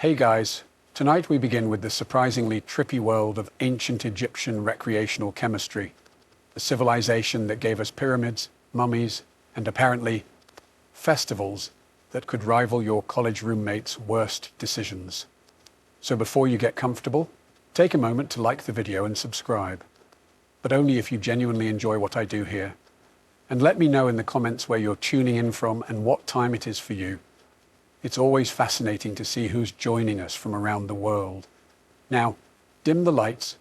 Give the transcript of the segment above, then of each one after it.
Hey guys, tonight we begin with the surprisingly trippy world of ancient Egyptian recreational chemistry, the civilization that gave us pyramids, mummies, and apparently festivals that could rival your college roommate's worst decisions. So before you get comfortable, take a moment to like the video and subscribe, but only if you genuinely enjoy what I do here. And let me know in the comments where you're tuning in from and what time it is for you. It's always fascinating to see who's joining us from around the world. Now, dim the lights,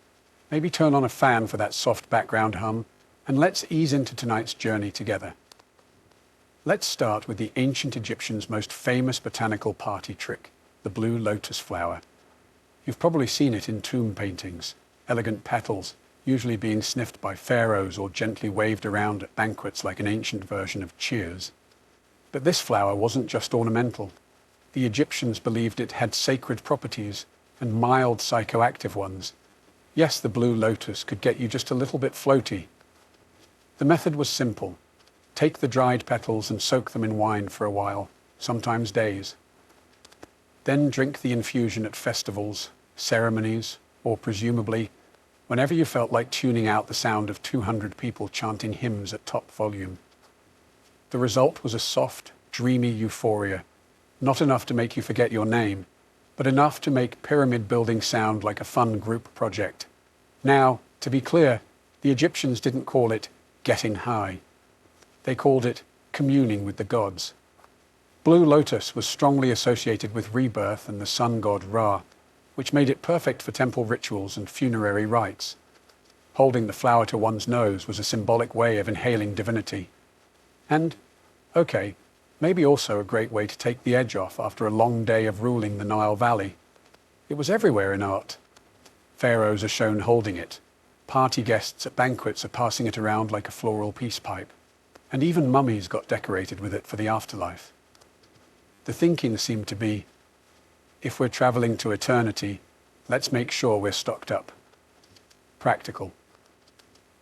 maybe turn on a fan for that soft background hum, and let's ease into tonight's journey together. Let's start with the ancient Egyptians' most famous botanical party trick, the blue lotus flower. You've probably seen it in tomb paintings, elegant petals, usually being sniffed by pharaohs or gently waved around at banquets like an ancient version of cheers. But this flower wasn't just ornamental. The Egyptians believed it had sacred properties and mild psychoactive ones. Yes, the blue lotus could get you just a little bit floaty. The method was simple. Take the dried petals and soak them in wine for a while, sometimes days. Then drink the infusion at festivals, ceremonies, or presumably whenever you felt like tuning out the sound of 200 people chanting hymns at top volume. The result was a soft, dreamy euphoria, not enough to make you forget your name, but enough to make pyramid building sound like a fun group project. Now, to be clear, the Egyptians didn't call it getting high. They called it communing with the gods. Blue lotus was strongly associated with rebirth and the sun god Ra, which made it perfect for temple rituals and funerary rites. Holding the flower to one's nose was a symbolic way of inhaling divinity. And, okay, maybe also a great way to take the edge off after a long day of ruling the Nile Valley. It was everywhere in art. Pharaohs are shown holding it. Party guests at banquets are passing it around like a floral peace pipe. And even mummies got decorated with it for the afterlife. The thinking seemed to be, if we're traveling to eternity, let's make sure we're stocked up. Practical.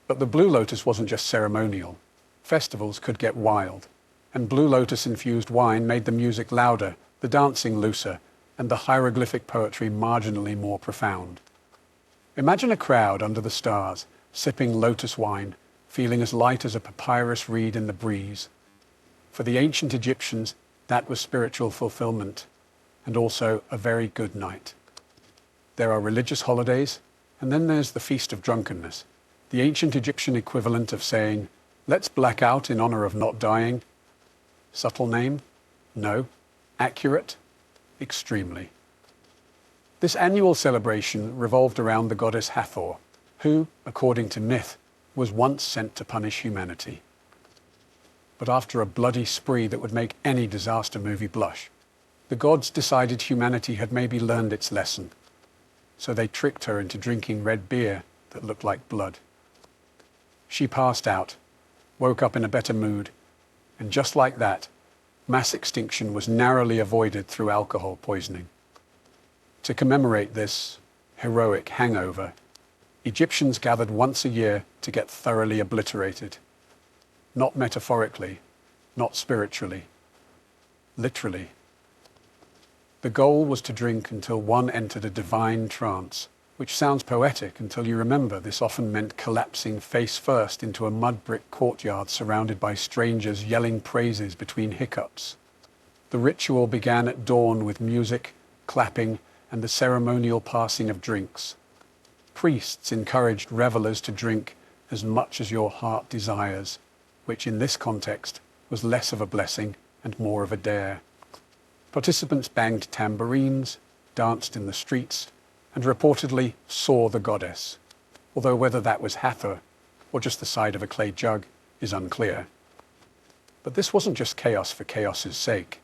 But the blue lotus wasn't just ceremonial. Festivals could get wild, and blue lotus-infused wine made the music louder, the dancing looser, and the hieroglyphic poetry marginally more profound. Imagine a crowd under the stars, sipping lotus wine, feeling as light as a papyrus reed in the breeze. For the ancient Egyptians, that was spiritual fulfillment, and also a very good night. There are religious holidays, and then there's the Feast of Drunkenness, the ancient Egyptian equivalent of saying, let's black out in honor of not dying. Subtle name? No. Accurate? Extremely. This annual celebration revolved around the goddess Hathor, who, according to myth, was once sent to punish humanity. But after a bloody spree that would make any disaster movie blush, the gods decided humanity had maybe learned its lesson. So they tricked her into drinking red beer that looked like blood. She passed out, woke up in a better mood, and just like that, mass extinction was narrowly avoided through alcohol poisoning. To commemorate this heroic hangover, Egyptians gathered once a year to get thoroughly obliterated. Not metaphorically, not spiritually, literally. The goal was to drink until one entered a divine trance, which sounds poetic until you remember this often meant collapsing face first into a mud brick courtyard surrounded by strangers yelling praises between hiccups. The ritual began at dawn with music, clapping, and the ceremonial passing of drinks. Priests encouraged revelers to drink as much as your heart desires, which in this context was less of a blessing and more of a dare. Participants banged tambourines, danced in the streets, and reportedly saw the goddess, although whether that was Hathor or just the side of a clay jug is unclear. But this wasn't just chaos for chaos's sake.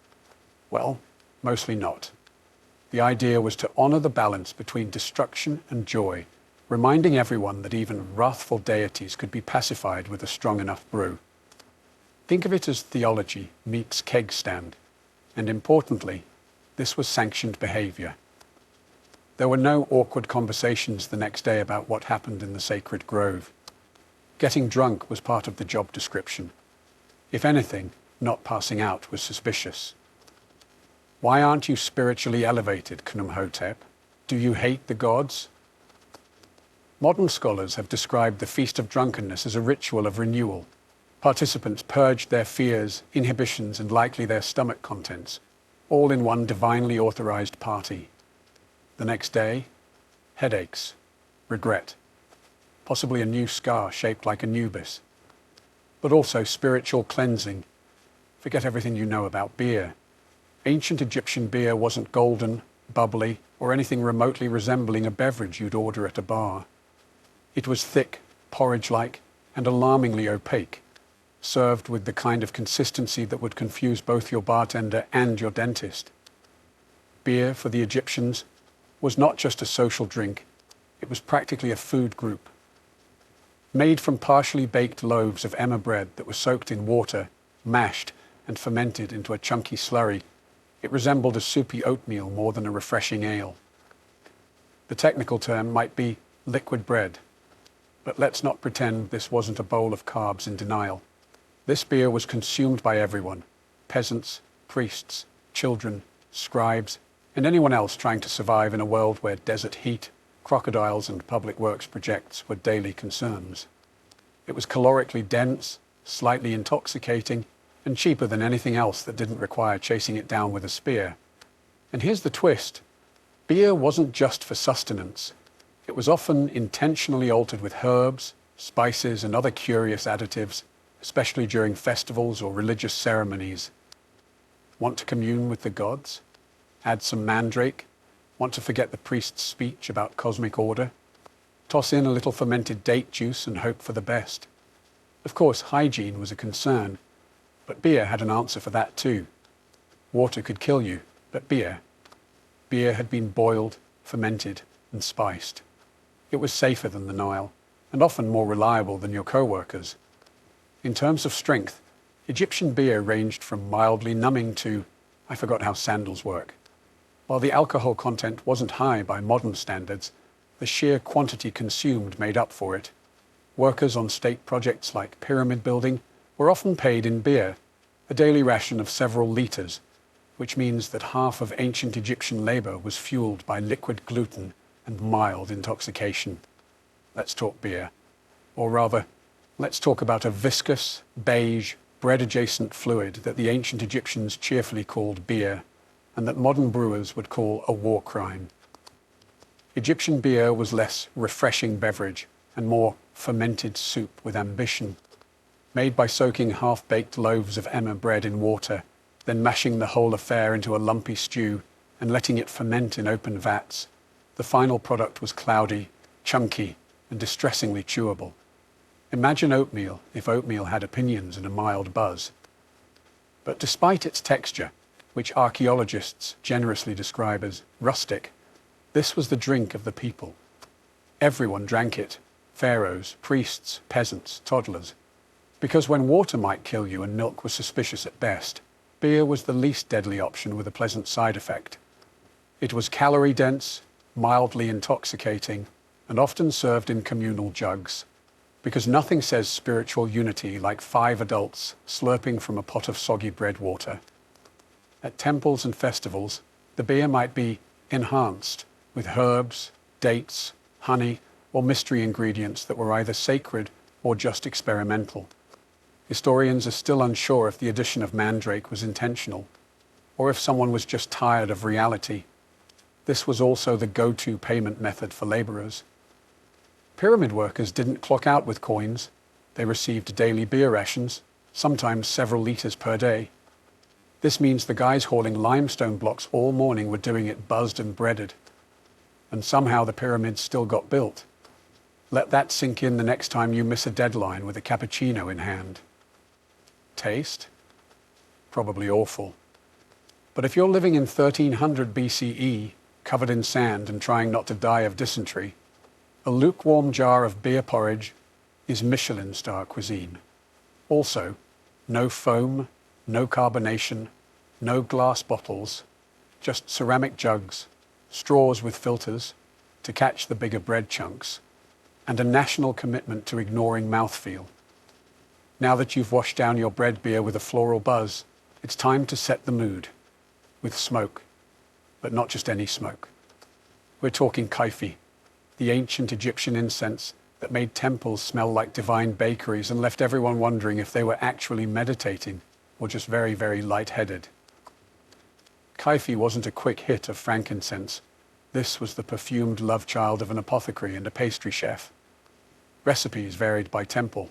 Well, mostly not. The idea was to honor the balance between destruction and joy, reminding everyone that even wrathful deities could be pacified with a strong enough brew. Think of it as theology meets keg stand, and importantly, this was sanctioned behavior. There were no awkward conversations the next day about what happened in the sacred grove. Getting drunk was part of the job description. If anything, not passing out was suspicious. Why aren't you spiritually elevated, Khnumhotep? Do you hate the gods? Modern scholars have described the Feast of Drunkenness as a ritual of renewal. Participants purged their fears, inhibitions, and likely their stomach contents, all in one divinely authorized party. The next day, headaches, regret, possibly a new scar shaped like Anubis, but also spiritual cleansing. Forget everything you know about beer. Ancient Egyptian beer wasn't golden, bubbly, or anything remotely resembling a beverage you'd order at a bar. It was thick, porridge-like, and alarmingly opaque, served with the kind of consistency that would confuse both your bartender and your dentist. Beer, for the Egyptians, was not just a social drink, it was practically a food group. Made from partially baked loaves of emmer bread that were soaked in water, mashed, and fermented into a chunky slurry, it resembled a soupy oatmeal more than a refreshing ale. The technical term might be liquid bread, but let's not pretend this wasn't a bowl of carbs in denial. This beer was consumed by everyone: peasants, priests, children, scribes, and anyone else trying to survive in a world where desert heat, crocodiles, and public works projects were daily concerns. It was calorically dense, slightly intoxicating, and cheaper than anything else that didn't require chasing it down with a spear. And here's the twist: beer wasn't just for sustenance. It was often intentionally altered with herbs, spices, and other curious additives, especially during festivals or religious ceremonies. Want to commune with the gods? Add some mandrake? Want to forget the priest's speech about cosmic order? Toss in a little fermented date juice and hope for the best. Of course, hygiene was a concern, but beer had an answer for that too. Water could kill you, but beer had been boiled, fermented, and spiced. It was safer than the Nile, and often more reliable than your co-workers. In terms of strength, Egyptian beer ranged from mildly numbing to, I forgot how sandals work. While the alcohol content wasn't high by modern standards, the sheer quantity consumed made up for it. Workers on state projects like pyramid building were often paid in beer, a daily ration of several liters, which means that half of ancient Egyptian labor was fueled by liquid gluten and mild intoxication. Let's talk beer. Or rather, let's talk about a viscous, beige, bread-adjacent fluid that the ancient Egyptians cheerfully called beer, and that modern brewers would call a war crime. Egyptian beer was less refreshing beverage and more fermented soup with ambition. Made by soaking half-baked loaves of emmer bread in water, then mashing the whole affair into a lumpy stew and letting it ferment in open vats, the final product was cloudy, chunky, and distressingly chewable. Imagine oatmeal if oatmeal had opinions and a mild buzz. But despite its texture, which archaeologists generously describe as rustic, this was the drink of the people. Everyone drank it: pharaohs, priests, peasants, toddlers. Because when water might kill you and milk was suspicious at best, beer was the least deadly option with a pleasant side effect. It was calorie-dense, mildly intoxicating, and often served in communal jugs, because nothing says spiritual unity like 5 adults slurping from a pot of soggy bread water. At temples and festivals, the beer might be enhanced with herbs, dates, honey, or mystery ingredients that were either sacred or just experimental. Historians are still unsure if the addition of mandrake was intentional, or if someone was just tired of reality. This was also the go-to payment method for laborers. Pyramid workers didn't clock out with coins. They received daily beer rations, sometimes several liters per day. This means the guys hauling limestone blocks all morning were doing it buzzed and breaded. And somehow the pyramids still got built. Let that sink in the next time you miss a deadline with a cappuccino in hand. Taste? Probably awful. But if you're living in 1300 BCE, covered in sand and trying not to die of dysentery, a lukewarm jar of beer porridge is Michelin star cuisine. Also, no foam, no carbonation, no glass bottles, just ceramic jugs, straws with filters to catch the bigger bread chunks, and a national commitment to ignoring mouthfeel. Now that you've washed down your bread beer with a floral buzz, it's time to set the mood. with smoke, but not just any smoke. We're talking kaifi, the ancient Egyptian incense that made temples smell like divine bakeries and left everyone wondering if they were actually meditating or just very, very light-headed. Kaifi wasn't a quick hit of frankincense. This was the perfumed love child of an apothecary and a pastry chef. Recipes varied by temple,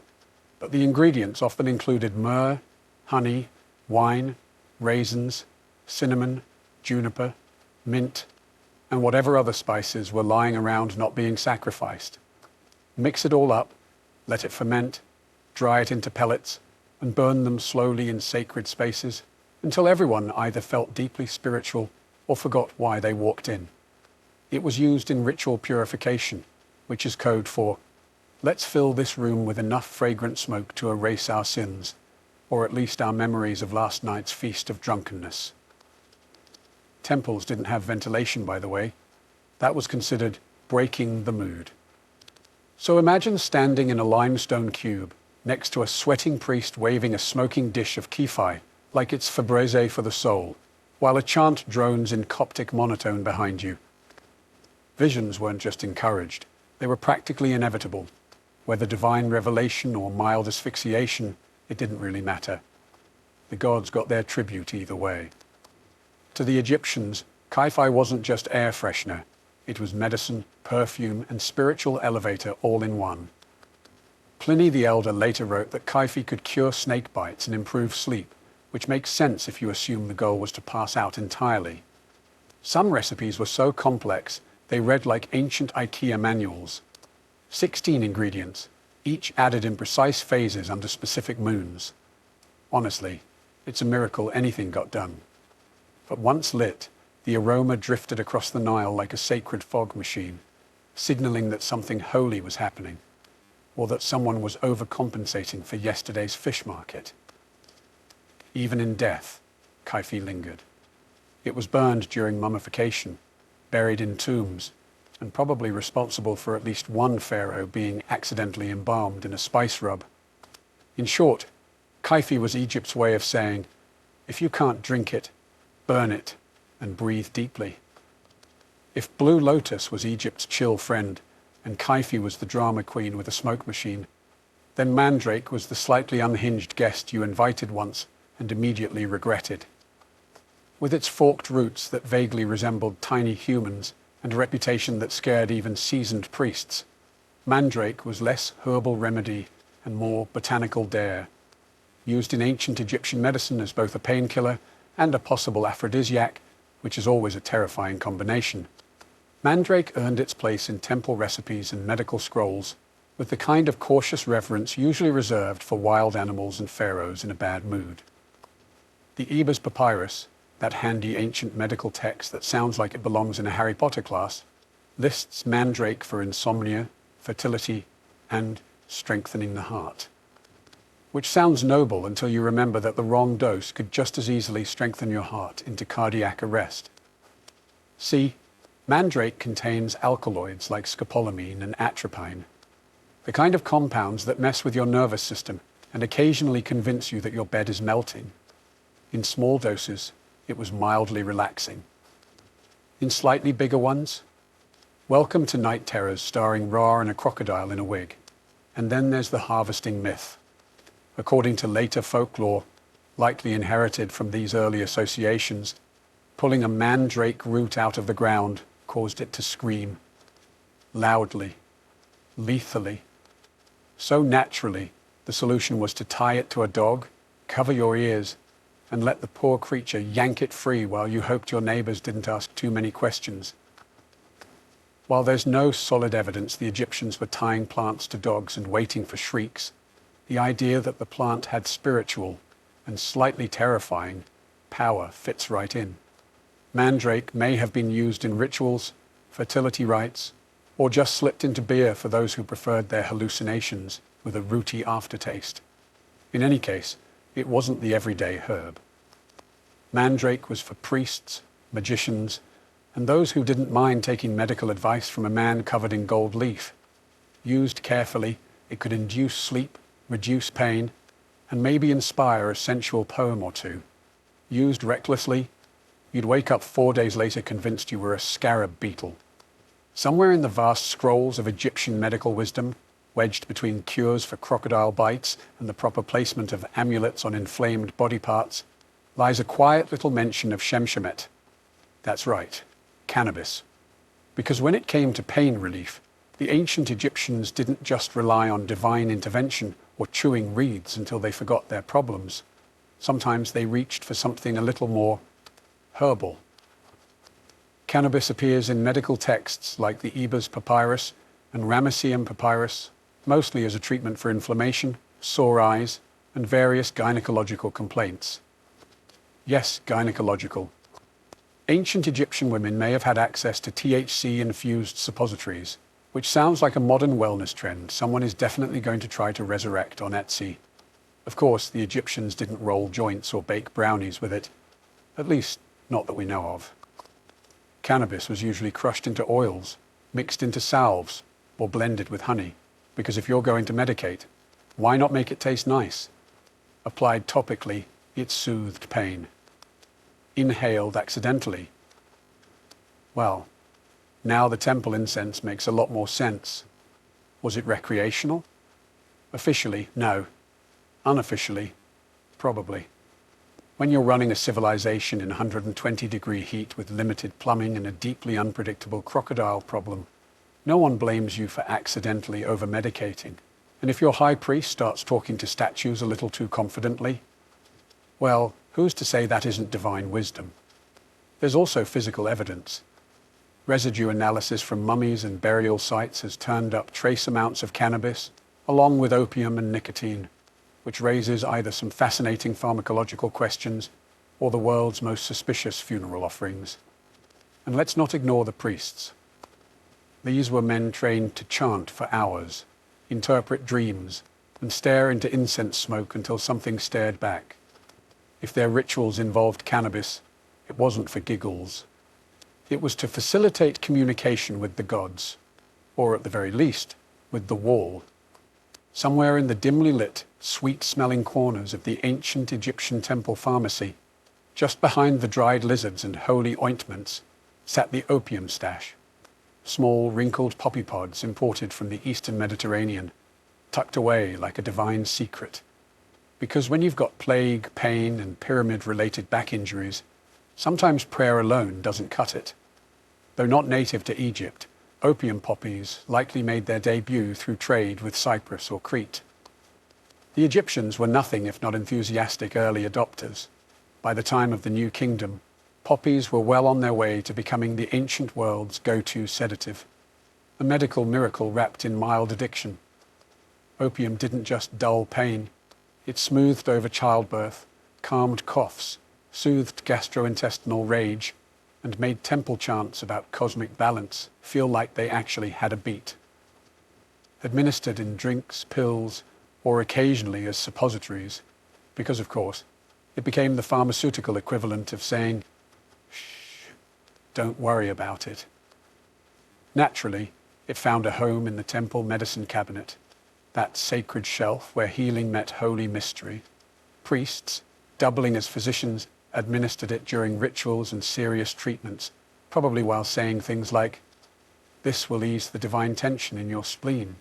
but the ingredients often included myrrh, honey, wine, raisins, cinnamon, juniper, mint, and whatever other spices were lying around not being sacrificed. Mix it all up, let it ferment, dry it into pellets, and burn them slowly in sacred spaces until everyone either felt deeply spiritual or forgot why they walked in. It was used in ritual purification, which is code for, let's fill this room with enough fragrant smoke to erase our sins, or at least our memories of last night's feast of drunkenness. Temples didn't have ventilation, by the way. That was considered breaking the mood. So imagine standing in a limestone cube next to a sweating priest waving a smoking dish of kifi like it's Fabreze for the soul, while a chant drones in Coptic monotone behind you. Visions weren't just encouraged, they were practically inevitable. Whether divine revelation or mild asphyxiation, it didn't really matter. The gods got their tribute either way. To the Egyptians, kaifi wasn't just air freshener. It was medicine, perfume, and spiritual elevator all in one. Pliny the Elder later wrote that kaifi could cure snake bites and improve sleep, which makes sense if you assume the goal was to pass out entirely. Some recipes were so complex, they read like ancient IKEA manuals. 16 ingredients, each added in precise phases under specific moons. Honestly, it's a miracle anything got done. But once lit, the aroma drifted across the Nile like a sacred fog machine, signaling that something holy was happening, or that someone was overcompensating for yesterday's fish market. Even in death, kaifi lingered. It was burned during mummification, buried in tombs, and probably responsible for at least one pharaoh being accidentally embalmed in a spice rub. In short, kaifi was Egypt's way of saying, if you can't drink it, burn it, and breathe deeply. If Blue Lotus was Egypt's chill friend, and kaifi was the drama queen with a smoke machine, then Mandrake was the slightly unhinged guest you invited once and immediately regretted. With its forked roots that vaguely resembled tiny humans and a reputation that scared even seasoned priests, Mandrake was less herbal remedy and more botanical dare. Used in ancient Egyptian medicine as both a painkiller and a possible aphrodisiac, which is always a terrifying combination, Mandrake earned its place in temple recipes and medical scrolls with the kind of cautious reverence usually reserved for wild animals and pharaohs in a bad mood. The Ebers Papyrus, that handy ancient medical text that sounds like it belongs in a Harry Potter class, lists mandrake for insomnia, fertility, and strengthening the heart. Which sounds noble until you remember that the wrong dose could just as easily strengthen your heart into cardiac arrest. See, mandrake contains alkaloids like scopolamine and atropine, the kind of compounds that mess with your nervous system and occasionally convince you that your bed is melting. In small doses, it was mildly relaxing. In slightly bigger ones, welcome to Night Terrors starring Ra and a crocodile in a wig. And then there's the harvesting myth. According to later folklore, likely inherited from these early associations, pulling a mandrake root out of the ground caused it to scream. Loudly, lethally. So naturally, the solution was to tie it to a dog, cover your ears, and let the poor creature yank it free while you hoped your neighbors didn't ask too many questions. While there's no solid evidence the Egyptians were tying plants to dogs and waiting for shrieks, the idea that the plant had spiritual and slightly terrifying power fits right in. Mandrake may have been used in rituals, fertility rites, or just slipped into beer for those who preferred their hallucinations with a rooty aftertaste. In any case, it wasn't the everyday herb. Mandrake was for priests, magicians, and those who didn't mind taking medical advice from a man covered in gold leaf. Used carefully, it could induce sleep, reduce pain, and maybe inspire a sensual poem or two. Used recklessly, you'd wake up 4 days later convinced you were a scarab beetle. Somewhere in the vast scrolls of Egyptian medical wisdom, wedged between cures for crocodile bites and the proper placement of amulets on inflamed body parts, lies a quiet little mention of Shemshemet. That's right, cannabis. Because when it came to pain relief, the ancient Egyptians didn't just rely on divine intervention or chewing reeds until they forgot their problems. Sometimes they reached for something a little more herbal. Cannabis appears in medical texts like the Ebers Papyrus and Ramesseum Papyrus, mostly as a treatment for inflammation, sore eyes, and various gynecological complaints. Yes, gynecological. Ancient Egyptian women may have had access to THC-infused suppositories, which sounds like a modern wellness trend someone is definitely going to try to resurrect on Etsy. Of course, the Egyptians didn't roll joints or bake brownies with it, at least not that we know of. Cannabis was usually crushed into oils, mixed into salves, or blended with honey, because if you're going to medicate, why not make it taste nice? Applied topically, it soothed pain. Inhaled accidentally. Well, now the temple incense makes a lot more sense. Was it recreational? Officially, no. Unofficially, probably. When you're running a civilization in 120-degree heat with limited plumbing and a deeply unpredictable crocodile problem, no one blames you for accidentally over-medicating. And if your high priest starts talking to statues a little too confidently, well, who's to say that isn't divine wisdom? There's also physical evidence. Residue analysis from mummies and burial sites has turned up trace amounts of cannabis, along with opium and nicotine, which raises either some fascinating pharmacological questions or the world's most suspicious funeral offerings. And let's not ignore the priests. These were men trained to chant for hours, interpret dreams, and stare into incense smoke until something stared back. If their rituals involved cannabis, it wasn't for giggles. It was to facilitate communication with the gods, or at the very least, with the wall. Somewhere in the dimly lit, sweet-smelling corners of the ancient Egyptian temple pharmacy, just behind the dried lizards and holy ointments, sat the opium stash. Small, wrinkled poppy pods imported from the eastern Mediterranean, tucked away like a divine secret. Because when you've got plague, pain, and pyramid-related back injuries, sometimes prayer alone doesn't cut it. Though not native to Egypt, opium poppies likely made their debut through trade with Cyprus or Crete. The Egyptians were nothing if not enthusiastic early adopters. By the time of the New Kingdom, poppies were well on their way to becoming the ancient world's go-to sedative, a medical miracle wrapped in mild addiction. Opium didn't just dull pain, it smoothed over childbirth, calmed coughs, soothed gastrointestinal rage, and made temple chants about cosmic balance feel like they actually had a beat. Administered in drinks, pills, or occasionally as suppositories, because of course, it became the pharmaceutical equivalent of saying, "Shh, don't worry about it." Naturally, it found a home in the temple medicine cabinet, that sacred shelf where healing met holy mystery. Priests, doubling as physicians, administered it during rituals and serious treatments, probably while saying things like, "This will ease the divine tension in your spleen."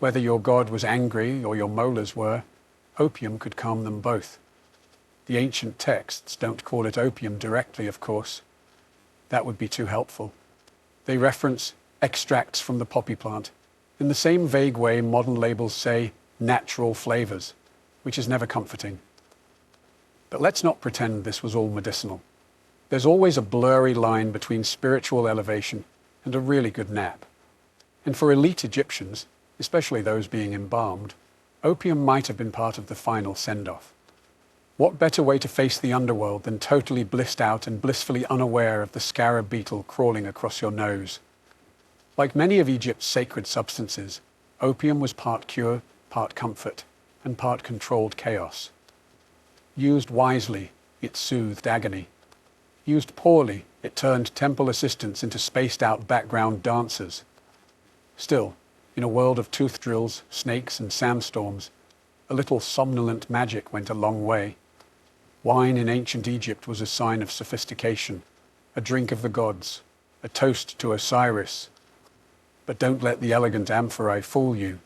Whether your god was angry or your molars were, opium could calm them both. The ancient texts don't call it opium directly, of course. That would be too helpful. They reference extracts from the poppy plant, in the same vague way modern labels say natural flavors, which is never comforting. But let's not pretend this was all medicinal. There's always a blurry line between spiritual elevation and a really good nap. And for elite Egyptians, especially those being embalmed, opium might have been part of the final send-off. What better way to face the underworld than totally blissed out and blissfully unaware of the scarab beetle crawling across your nose? Like many of Egypt's sacred substances, opium was part cure, part comfort, and part controlled chaos. Used wisely, it soothed agony. Used poorly, it turned temple assistants into spaced-out background dancers. Still, in a world of tooth drills, snakes, and sandstorms, a little somnolent magic went a long way. Wine in ancient Egypt was a sign of sophistication, a drink of the gods, a toast to Osiris. But don't let the elegant amphorae fool you.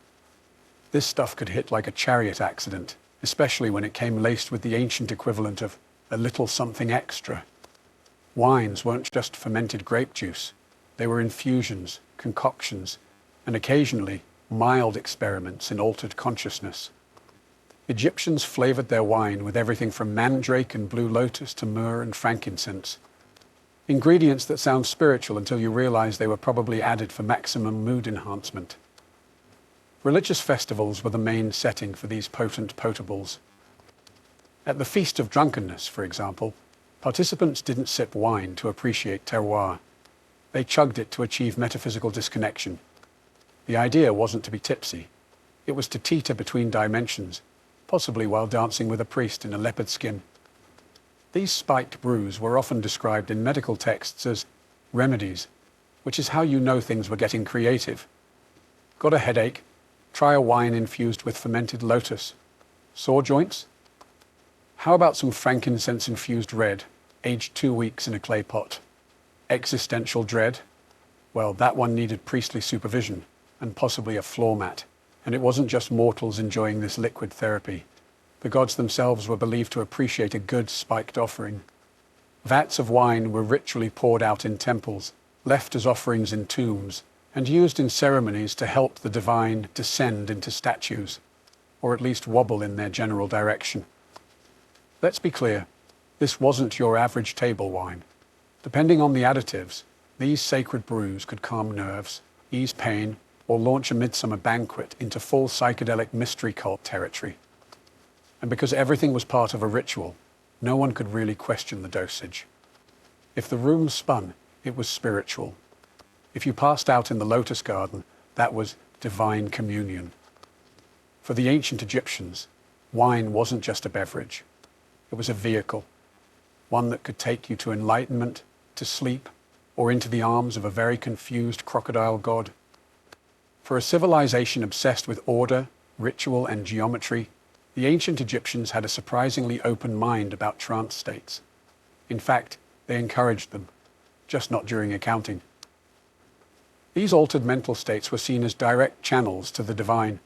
This stuff could hit like a chariot accident, especially when it came laced with the ancient equivalent of a little something extra. Wines weren't just fermented grape juice. They were infusions, concoctions, and occasionally mild experiments in altered consciousness. Egyptians flavored their wine with everything from mandrake and blue lotus to myrrh and frankincense. Ingredients that sound spiritual until you realize they were probably added for maximum mood enhancement. Religious festivals were the main setting for these potent potables. At the Feast of Drunkenness, for example, participants didn't sip wine to appreciate terroir. They chugged it to achieve metaphysical disconnection. The idea wasn't to be tipsy. It was to teeter between dimensions, possibly while dancing with a priest in a leopard skin. These spiked brews were often described in medical texts as remedies, which is how you know things were getting creative. Got a headache? Try a wine infused with fermented lotus. Sore joints? How about some frankincense-infused red, aged 2 weeks in a clay pot? Existential dread? Well, that one needed priestly supervision, and possibly a floor mat. And it wasn't just mortals enjoying this liquid therapy. The gods themselves were believed to appreciate a good spiked offering. Vats of wine were ritually poured out in temples, left as offerings in tombs, and used in ceremonies to help the divine descend into statues, or at least wobble in their general direction. Let's be clear, this wasn't your average table wine. Depending on the additives, these sacred brews could calm nerves, ease pain, or launch a midsummer banquet into full psychedelic mystery cult territory. And because everything was part of a ritual, no one could really question the dosage. If the room spun, it was spiritual. If you passed out in the lotus garden, that was divine communion. For the ancient Egyptians, wine wasn't just a beverage. It was a vehicle, one that could take you to enlightenment, to sleep, or into the arms of a very confused crocodile god. For a civilization obsessed with order, ritual, and geometry, the ancient Egyptians had a surprisingly open mind about trance states. In fact, they encouraged them, just not during accounting. These altered mental states were seen as direct channels to the divine,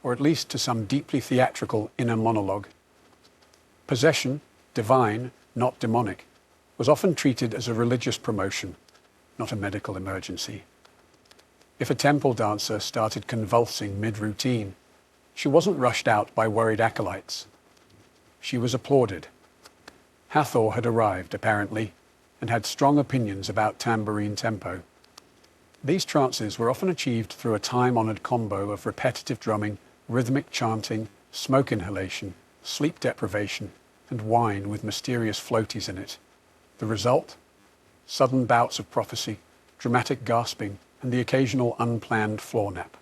or at least to some deeply theatrical inner monologue. Possession, divine, not demonic, was often treated as a religious promotion, not a medical emergency. If a temple dancer started convulsing mid-routine, she wasn't rushed out by worried acolytes. She was applauded. Hathor had arrived, apparently, and had strong opinions about tambourine tempo. These trances were often achieved through a time-honored combo of repetitive drumming, rhythmic chanting, smoke inhalation, sleep deprivation, and wine with mysterious floaties in it. The result? Sudden bouts of prophecy, dramatic gasping, and the occasional unplanned floor nap.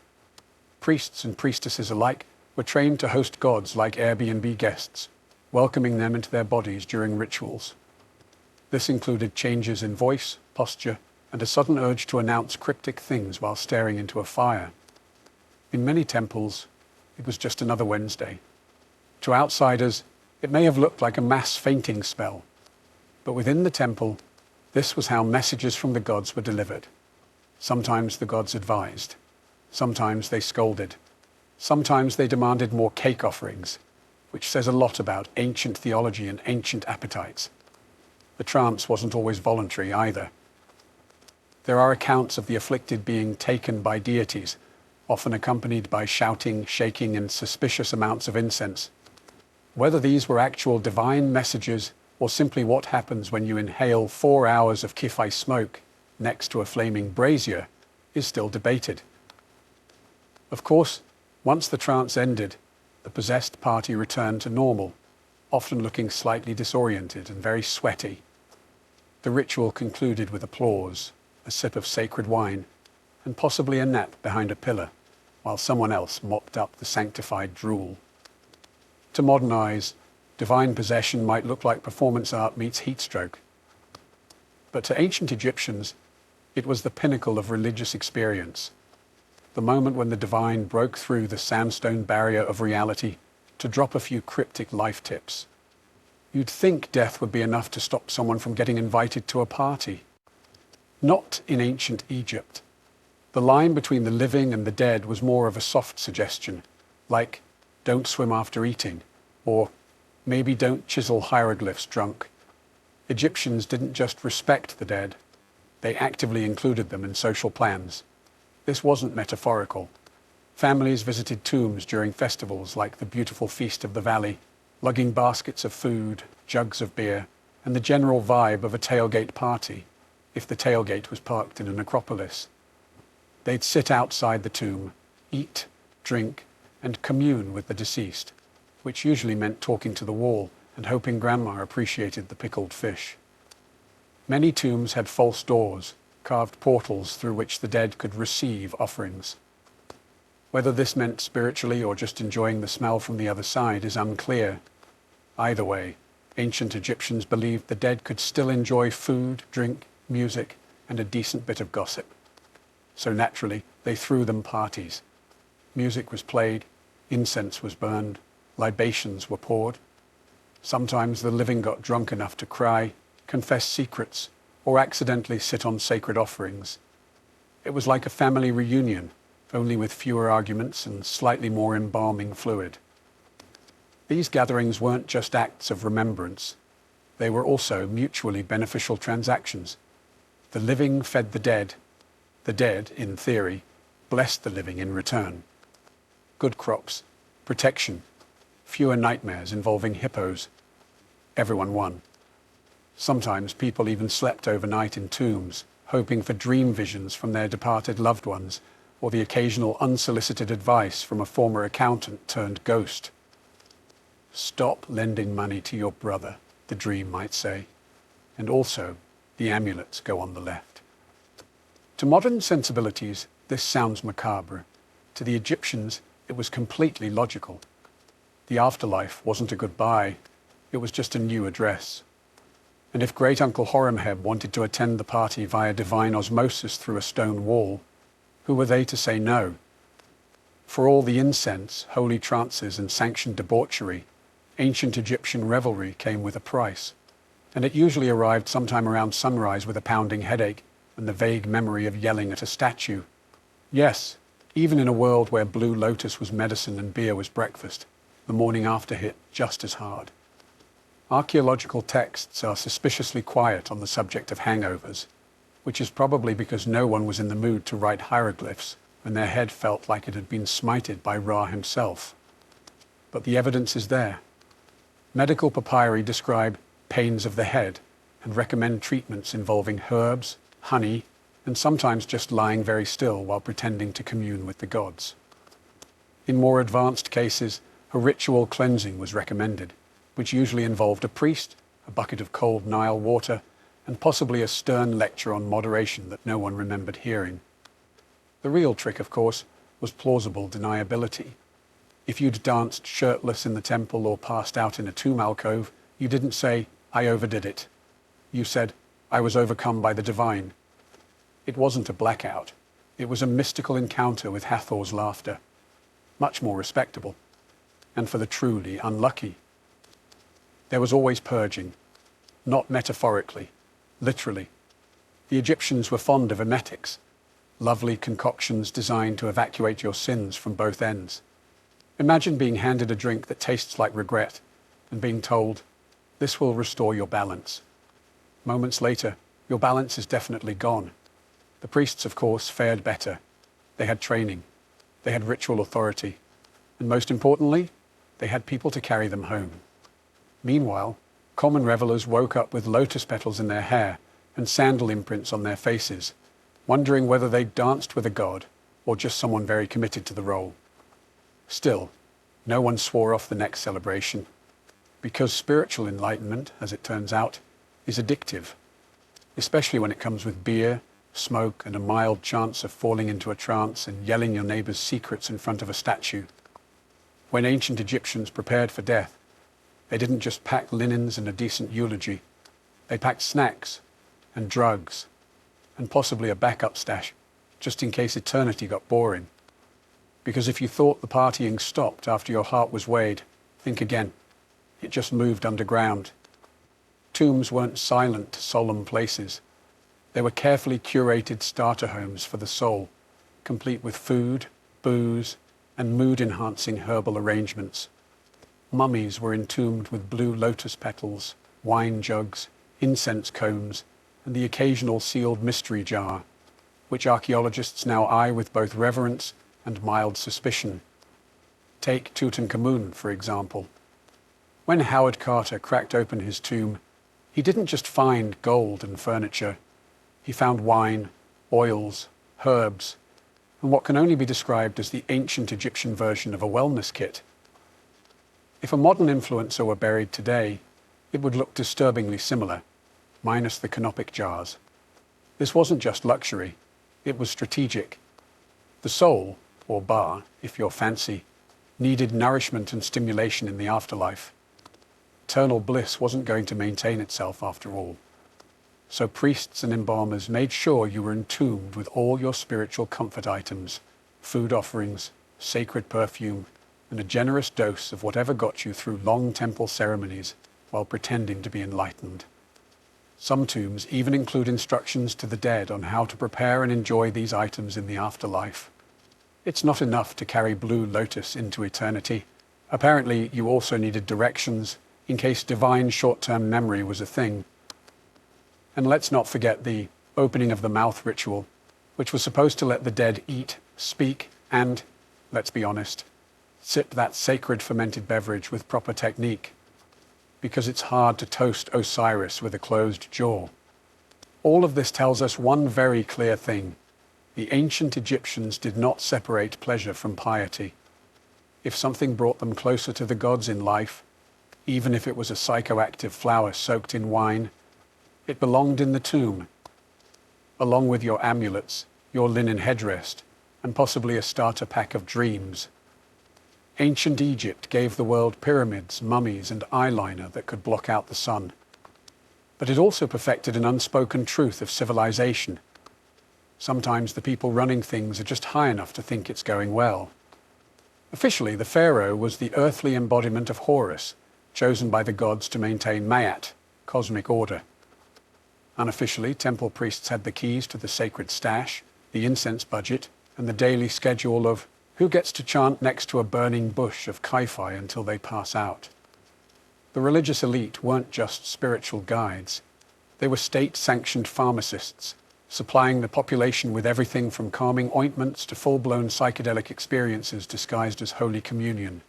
Priests and priestesses alike were trained to host gods like Airbnb guests, welcoming them into their bodies during rituals. This included changes in voice, posture, and a sudden urge to announce cryptic things while staring into a fire. In many temples, it was just another Wednesday. To outsiders, it may have looked like a mass fainting spell, but within the temple, this was how messages from the gods were delivered. Sometimes the gods advised. Sometimes they scolded. Sometimes they demanded more cake offerings, which says a lot about ancient theology and ancient appetites. The trance wasn't always voluntary either. There are accounts of the afflicted being taken by deities, often accompanied by shouting, shaking, and suspicious amounts of incense. Whether these were actual divine messages or simply what happens when you inhale 4 hours of kifai smoke next to a flaming brazier is still debated. Of course, once the trance ended, the possessed party returned to normal, often looking slightly disoriented and very sweaty. The ritual concluded with applause, a sip of sacred wine, and possibly a nap behind a pillar, while someone else mopped up the sanctified drool. To modern eyes, divine possession might look like performance art meets heat stroke. But to ancient Egyptians, it was the pinnacle of religious experience, the moment when the divine broke through the sandstone barrier of reality to drop a few cryptic life tips. You'd think death would be enough to stop someone from getting invited to a party. Not in ancient Egypt. The line between the living and the dead was more of a soft suggestion, like, don't swim after eating, or maybe don't chisel hieroglyphs drunk. Egyptians didn't just respect the dead, they actively included them in social plans. This wasn't metaphorical. Families visited tombs during festivals like the beautiful Feast of the Valley, lugging baskets of food, jugs of beer, and the general vibe of a tailgate party, if the tailgate was parked in a necropolis. They'd sit outside the tomb, eat, drink, and commune with the deceased, which usually meant talking to the wall and hoping Grandma appreciated the pickled fish. Many tombs had false doors, carved portals through which the dead could receive offerings. Whether this meant spiritually or just enjoying the smell from the other side is unclear. Either way, ancient Egyptians believed the dead could still enjoy food, drink, music, and a decent bit of gossip. So naturally, they threw them parties. Music was played, incense was burned, libations were poured. Sometimes the living got drunk enough to cry, confess secrets, or accidentally sit on sacred offerings. It was like a family reunion, only with fewer arguments and slightly more embalming fluid. These gatherings weren't just acts of remembrance. They were also mutually beneficial transactions. The living fed the dead. The dead, in theory, blessed the living in return. Good crops, protection, fewer nightmares involving hippos. Everyone won. Sometimes people even slept overnight in tombs, hoping for dream visions from their departed loved ones, or the occasional unsolicited advice from a former accountant turned ghost. Stop lending money to your brother, the dream might say. And also, the amulets go on the left. To modern sensibilities, this sounds macabre. To the Egyptians, it was completely logical. The afterlife wasn't a goodbye, it was just a new address. And if Great Uncle Horemheb wanted to attend the party via divine osmosis through a stone wall, who were they to say no? For all the incense, holy trances, and sanctioned debauchery, ancient Egyptian revelry came with a price, and it usually arrived sometime around sunrise with a pounding headache and the vague memory of yelling at a statue. Yes, even in a world where Blue Lotus was medicine and beer was breakfast, the morning after hit just as hard. Archaeological texts are suspiciously quiet on the subject of hangovers, which is probably because no one was in the mood to write hieroglyphs when their head felt like it had been smited by Ra himself. But the evidence is there. Medical papyri describe pains of the head and recommend treatments involving herbs, honey, and sometimes just lying very still while pretending to commune with the gods. In more advanced cases, a ritual cleansing was recommended, which usually involved a priest, a bucket of cold Nile water, and possibly a stern lecture on moderation that no one remembered hearing. The real trick, of course, was plausible deniability. If you'd danced shirtless in the temple or passed out in a tomb alcove, you didn't say, "I overdid it." You said, "I was overcome by the divine." It wasn't a blackout. It was a mystical encounter with Hathor's laughter. Much more respectable. And for the truly unlucky. There was always purging. Not metaphorically. Literally. The Egyptians were fond of emetics. Lovely concoctions designed to evacuate your sins from both ends. Imagine being handed a drink that tastes like regret and being told, "This will restore your balance." Moments later, your balance is definitely gone. The priests, of course, fared better. They had training. They had ritual authority. And most importantly, they had people to carry them home. Meanwhile, common revelers woke up with lotus petals in their hair and sandal imprints on their faces, wondering whether they'd danced with a god or just someone very committed to the role. Still, no one swore off the next celebration, because spiritual enlightenment, as it turns out, is addictive, especially when it comes with beer, smoke, and a mild chance of falling into a trance and yelling your neighbor's secrets in front of a statue. When ancient Egyptians prepared for death, they didn't just pack linens and a decent eulogy. They packed snacks and drugs and possibly a backup stash, just in case eternity got boring. Because if you thought the partying stopped after your heart was weighed, think again. It just moved underground. tombs weren't silent, solemn places. They were carefully curated starter homes for the soul, complete with food, booze, and mood-enhancing herbal arrangements. Mummies were entombed with blue lotus petals, wine jugs, incense cones, and the occasional sealed mystery jar, which archaeologists now eye with both reverence and mild suspicion. Take Tutankhamun, for example. When Howard Carter cracked open his tomb, he didn't just find gold and furniture. He found wine, oils, herbs, and what can only be described as the ancient Egyptian version of a wellness kit. If a modern influencer were buried today, it would look disturbingly similar, minus the canopic jars. This wasn't just luxury, it was strategic. The soul, or Ba, if you're fancy, needed nourishment and stimulation in the afterlife. Eternal bliss wasn't going to maintain itself after all. So priests and embalmers made sure you were entombed with all your spiritual comfort items, food offerings, sacred perfume, and a generous dose of whatever got you through long temple ceremonies while pretending to be enlightened. Some tombs even include instructions to the dead on how to prepare and enjoy these items in the afterlife. It's not enough to carry blue lotus into eternity. Apparently, you also needed directions in case divine short-term memory was a thing. And let's not forget the opening of the mouth ritual, which was supposed to let the dead eat, speak, and, let's be honest, sip that sacred fermented beverage with proper technique, because it's hard to toast Osiris with a closed jaw. All of this tells us one very clear thing. The ancient Egyptians did not separate pleasure from piety. If something brought them closer to the gods in life, even if it was a psychoactive flower soaked in wine, it belonged in the tomb, along with your amulets, your linen headrest, and possibly a starter pack of dreams. Ancient Egypt gave the world pyramids, mummies, and eyeliner that could block out the sun. But it also perfected an unspoken truth of civilization. Sometimes the people running things are just high enough to think it's going well. Officially, the pharaoh was the earthly embodiment of Horus, chosen by the gods to maintain Ma'at, cosmic order. Unofficially, temple priests had the keys to the sacred stash, the incense budget, and the daily schedule of who gets to chant next to a burning bush of Kai-Fi until they pass out. The religious elite weren't just spiritual guides. They were state-sanctioned pharmacists, supplying the population with everything from calming ointments to full-blown psychedelic experiences disguised as Holy Communion.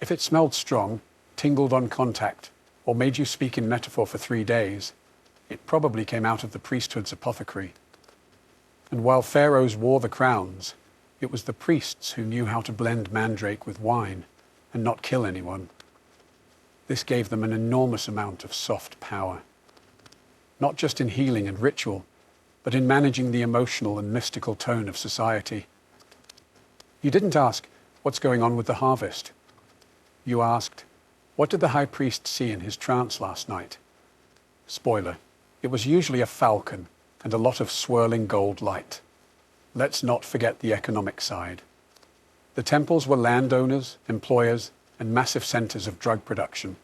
If it smelled strong, tingled on contact, or made you speak in metaphor for 3 days, it probably came out of the priesthood's apothecary. And while pharaohs wore the crowns, it was the priests who knew how to blend mandrake with wine and not kill anyone. This gave them an enormous amount of soft power, not just in healing and ritual, but in managing the emotional and mystical tone of society. You didn't ask, what's going on with the harvest? You asked, what did the high priest see in his trance last night? Spoiler, it was usually a falcon and a lot of swirling gold light. Let's not forget the economic side. The temples were landowners, employers, and massive centers of drug production.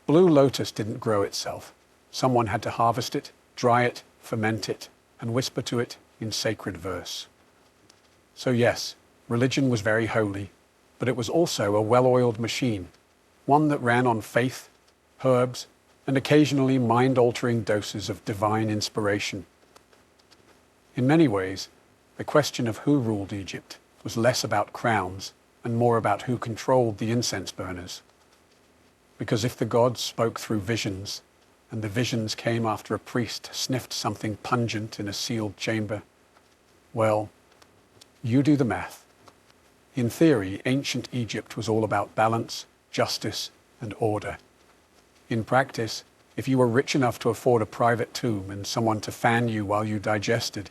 Blue lotus didn't grow itself. Someone had to harvest it, dry it, ferment it, and whisper to it in sacred verse. So yes, religion was very holy, but it was also a well-oiled machine, one that ran on faith, herbs, and occasionally mind-altering doses of divine inspiration. In many ways, the question of who ruled Egypt was less about crowns and more about who controlled the incense burners. Because if the gods spoke through visions, and the visions came after a priest sniffed something pungent in a sealed chamber, well, you do the math. In theory, ancient Egypt was all about balance, justice, and order. In practice, if you were rich enough to afford a private tomb and someone to fan you while you digested,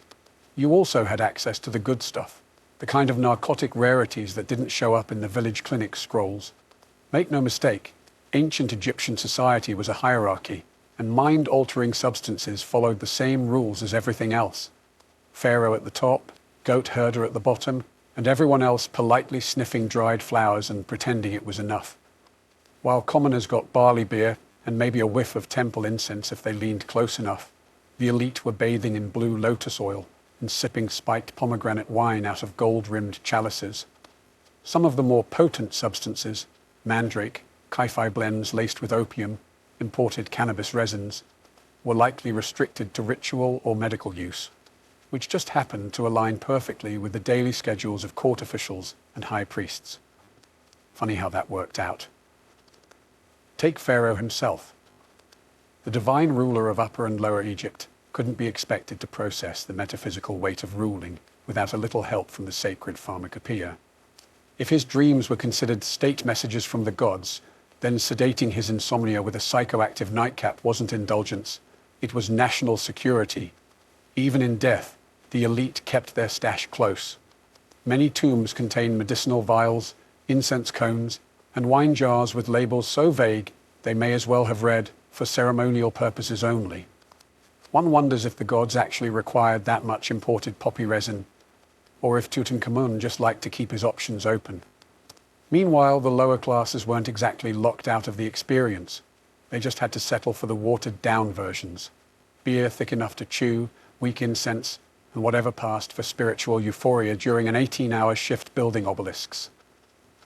you also had access to the good stuff, the kind of narcotic rarities that didn't show up in the village clinic scrolls. Make no mistake, ancient Egyptian society was a hierarchy, and mind-altering substances followed the same rules as everything else. Pharaoh at the top, goat herder at the bottom, and everyone else politely sniffing dried flowers and pretending it was enough. While commoners got barley beer, and maybe a whiff of temple incense if they leaned close enough, the elite were bathing in blue lotus oil and sipping spiked pomegranate wine out of gold-rimmed chalices. Some of the more potent substances, mandrake, Kai-Fi blends laced with opium, imported cannabis resins, were likely restricted to ritual or medical use, which just happened to align perfectly with the daily schedules of court officials and high priests. Funny how that worked out. Take Pharaoh himself. The divine ruler of Upper and Lower Egypt couldn't be expected to process the metaphysical weight of ruling without a little help from the sacred pharmacopoeia. If his dreams were considered state messages from the gods, then sedating his insomnia with a psychoactive nightcap wasn't indulgence, it was national security. Even in death, the elite kept their stash close. Many tombs contain medicinal vials, incense cones, and wine jars with labels so vague they may as well have read, "for ceremonial purposes only." One wonders if the gods actually required that much imported poppy resin, or if Tutankhamun just liked to keep his options open. Meanwhile, the lower classes weren't exactly locked out of the experience. They just had to settle for the watered-down versions. Beer thick enough to chew, weak incense, and whatever passed for spiritual euphoria during an 18-hour shift building obelisks.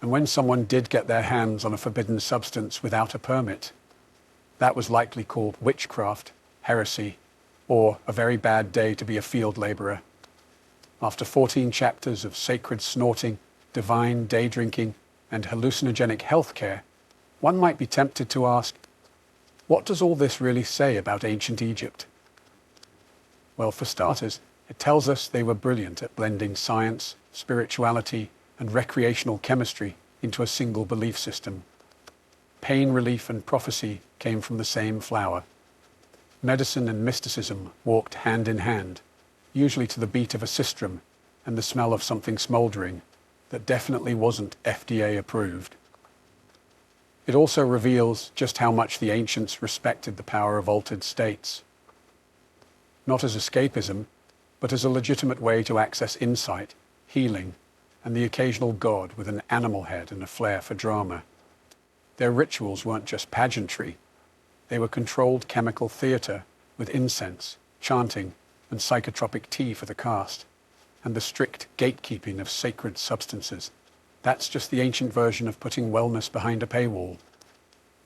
And when someone did get their hands on a forbidden substance without a permit, that was likely called witchcraft, heresy, or a very bad day to be a field laborer. After 14 chapters of sacred snorting, divine day drinking, and hallucinogenic healthcare, one might be tempted to ask, what does all this really say about ancient Egypt? Well, for starters, it tells us they were brilliant at blending science, spirituality, and recreational chemistry into a single belief system. Pain relief and prophecy came from the same flower. Medicine and mysticism walked hand in hand, usually to the beat of a sistrum and the smell of something smouldering that definitely wasn't FDA approved. It also reveals just how much the ancients respected the power of altered states. Not as escapism, but as a legitimate way to access insight, healing, and the occasional god with an animal head and a flair for drama. Their rituals weren't just pageantry. They were controlled chemical theatre with incense, chanting, and psychotropic tea for the caste, and the strict gatekeeping of sacred substances. That's just the ancient version of putting wellness behind a paywall.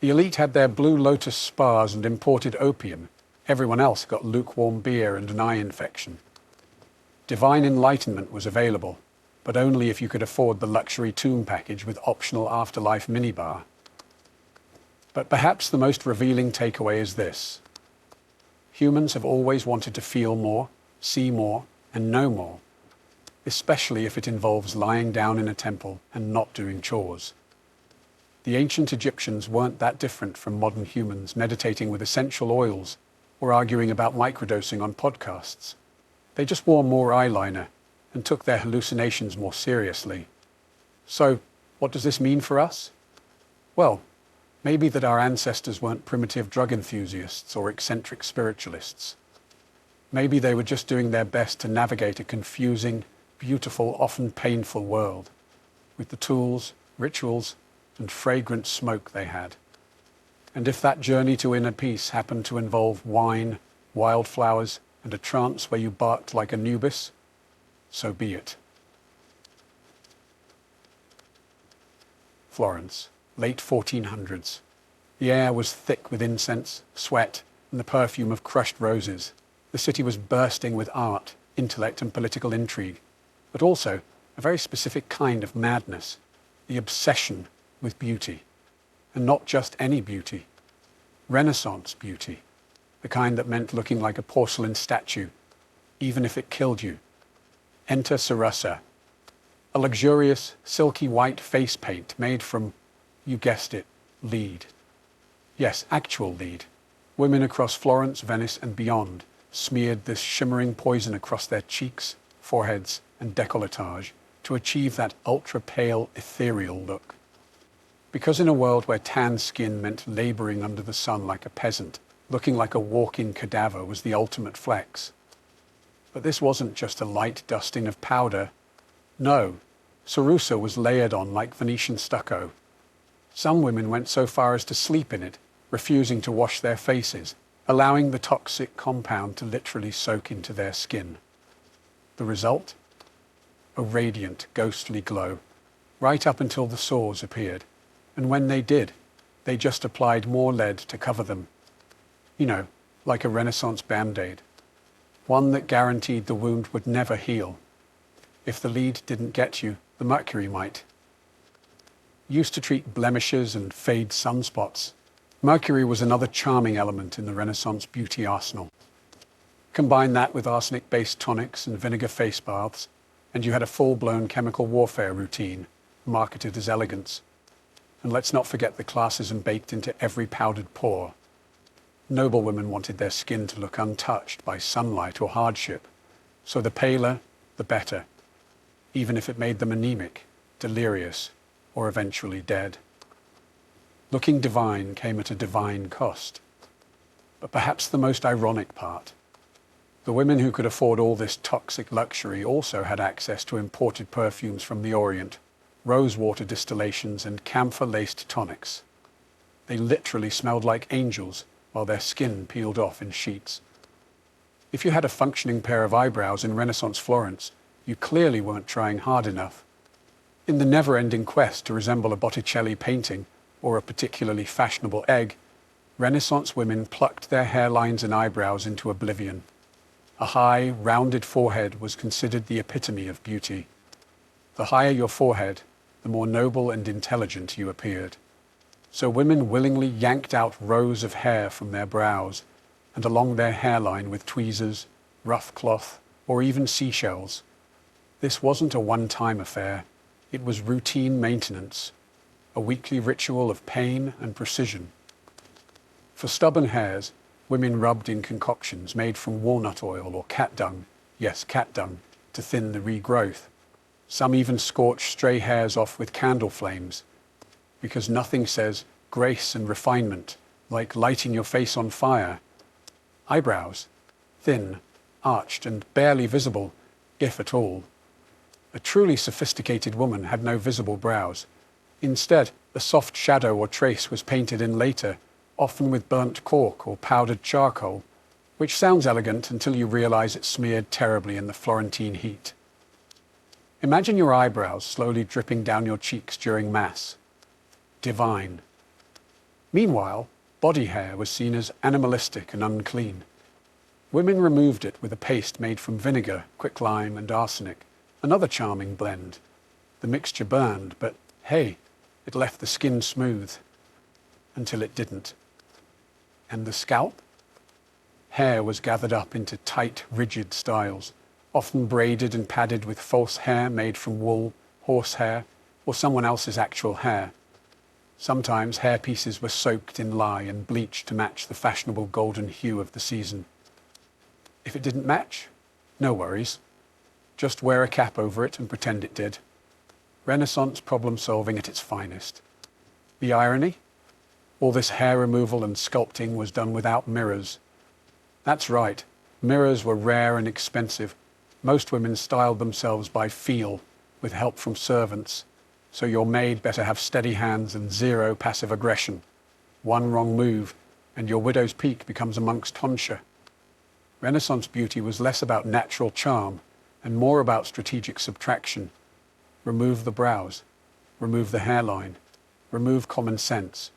The elite had their blue lotus spas and imported opium. Everyone else got lukewarm beer and an eye infection. Divine enlightenment was available, but only if you could afford the luxury tomb package with optional afterlife minibar. But perhaps the most revealing takeaway is this. Humans have always wanted to feel more, see more, and know more, especially if it involves lying down in a temple and not doing chores. The ancient Egyptians weren't that different from modern humans meditating with essential oils or arguing about microdosing on podcasts. They just wore more eyeliner and took their hallucinations more seriously. So, what does this mean for us? Well, maybe that our ancestors weren't primitive drug enthusiasts or eccentric spiritualists. Maybe they were just doing their best to navigate a confusing, beautiful, often painful world, with the tools, rituals, and fragrant smoke they had. And if that journey to inner peace happened to involve wine, wildflowers, and a trance where you barked like Anubis, so be it. Florence, late 1400s. The air was thick with incense, sweat, and the perfume of crushed roses. The city was bursting with art, intellect, and political intrigue, but also a very specific kind of madness, the obsession with beauty. And not just any beauty. Renaissance beauty. The kind that meant looking like a porcelain statue, even if it killed you. Enter Sarasa, a luxurious, silky white face paint made from, you guessed it, lead. Yes, actual lead. Women across Florence, Venice, and beyond smeared this shimmering poison across their cheeks, foreheads, and décolletage to achieve that ultra-pale, ethereal look. Because in a world where tan skin meant laboring under the sun like a peasant, looking like a walking cadaver was the ultimate flex. But this wasn't just a light dusting of powder. No, Sarusa was layered on like Venetian stucco. Some women went so far as to sleep in it, refusing to wash their faces, allowing the toxic compound to literally soak into their skin. The result? A radiant, ghostly glow, right up until the sores appeared. And when they did, they just applied more lead to cover them. You know, like a Renaissance Band-Aid. One that guaranteed the wound would never heal. If the lead didn't get you, the mercury might. Used to treat blemishes and fade sunspots, mercury was another charming element in the Renaissance beauty arsenal. Combine that with arsenic-based tonics and vinegar face baths, and you had a full-blown chemical warfare routine, marketed as elegance. And let's not forget the classism baked into every powdered pore. Noble women wanted their skin to look untouched by sunlight or hardship, so the paler, the better, even if it made them anemic, delirious, or eventually dead. Looking divine came at a divine cost. But perhaps the most ironic part, the women who could afford all this toxic luxury also had access to imported perfumes from the Orient, rosewater distillations and camphor-laced tonics. They literally smelled like angels while their skin peeled off in sheets. If you had a functioning pair of eyebrows in Renaissance Florence, you clearly weren't trying hard enough. In the never-ending quest to resemble a Botticelli painting or a particularly fashionable egg, Renaissance women plucked their hairlines and eyebrows into oblivion. A high, rounded forehead was considered the epitome of beauty. The higher your forehead, the more noble and intelligent you appeared. So women willingly yanked out rows of hair from their brows and along their hairline with tweezers, rough cloth, or even seashells. This wasn't a one-time affair. It was routine maintenance, a weekly ritual of pain and precision. For stubborn hairs, women rubbed in concoctions made from walnut oil or cat dung, yes, cat dung, to thin the regrowth. Some even scorched stray hairs off with candle flames, because nothing says grace and refinement like lighting your face on fire. Eyebrows, thin, arched, and barely visible, if at all. A truly sophisticated woman had no visible brows. Instead, a soft shadow or trace was painted in later, often with burnt cork or powdered charcoal, which sounds elegant until you realize it smeared terribly in the Florentine heat. Imagine your eyebrows slowly dripping down your cheeks during Mass. Divine. Meanwhile, body hair was seen as animalistic and unclean. Women removed it with a paste made from vinegar, quicklime, and arsenic, another charming blend. The mixture burned, but hey, it left the skin smooth. Until it didn't. And the scalp? Hair was gathered up into tight, rigid styles, often braided and padded with false hair made from wool, horsehair, or someone else's actual hair. Sometimes hair pieces were soaked in lye and bleached to match the fashionable golden hue of the season. If it didn't match, no worries. Just wear a cap over it and pretend it did. Renaissance problem-solving at its finest. The irony? All this hair removal and sculpting was done without mirrors. That's right, mirrors were rare and expensive. Most women styled themselves by feel, with help from servants. So your maid better have steady hands and zero passive aggression. One wrong move, and your widow's peak becomes a monk's tonsure. Renaissance beauty was less about natural charm and more about strategic subtraction. Remove the brows, remove the hairline, remove common sense,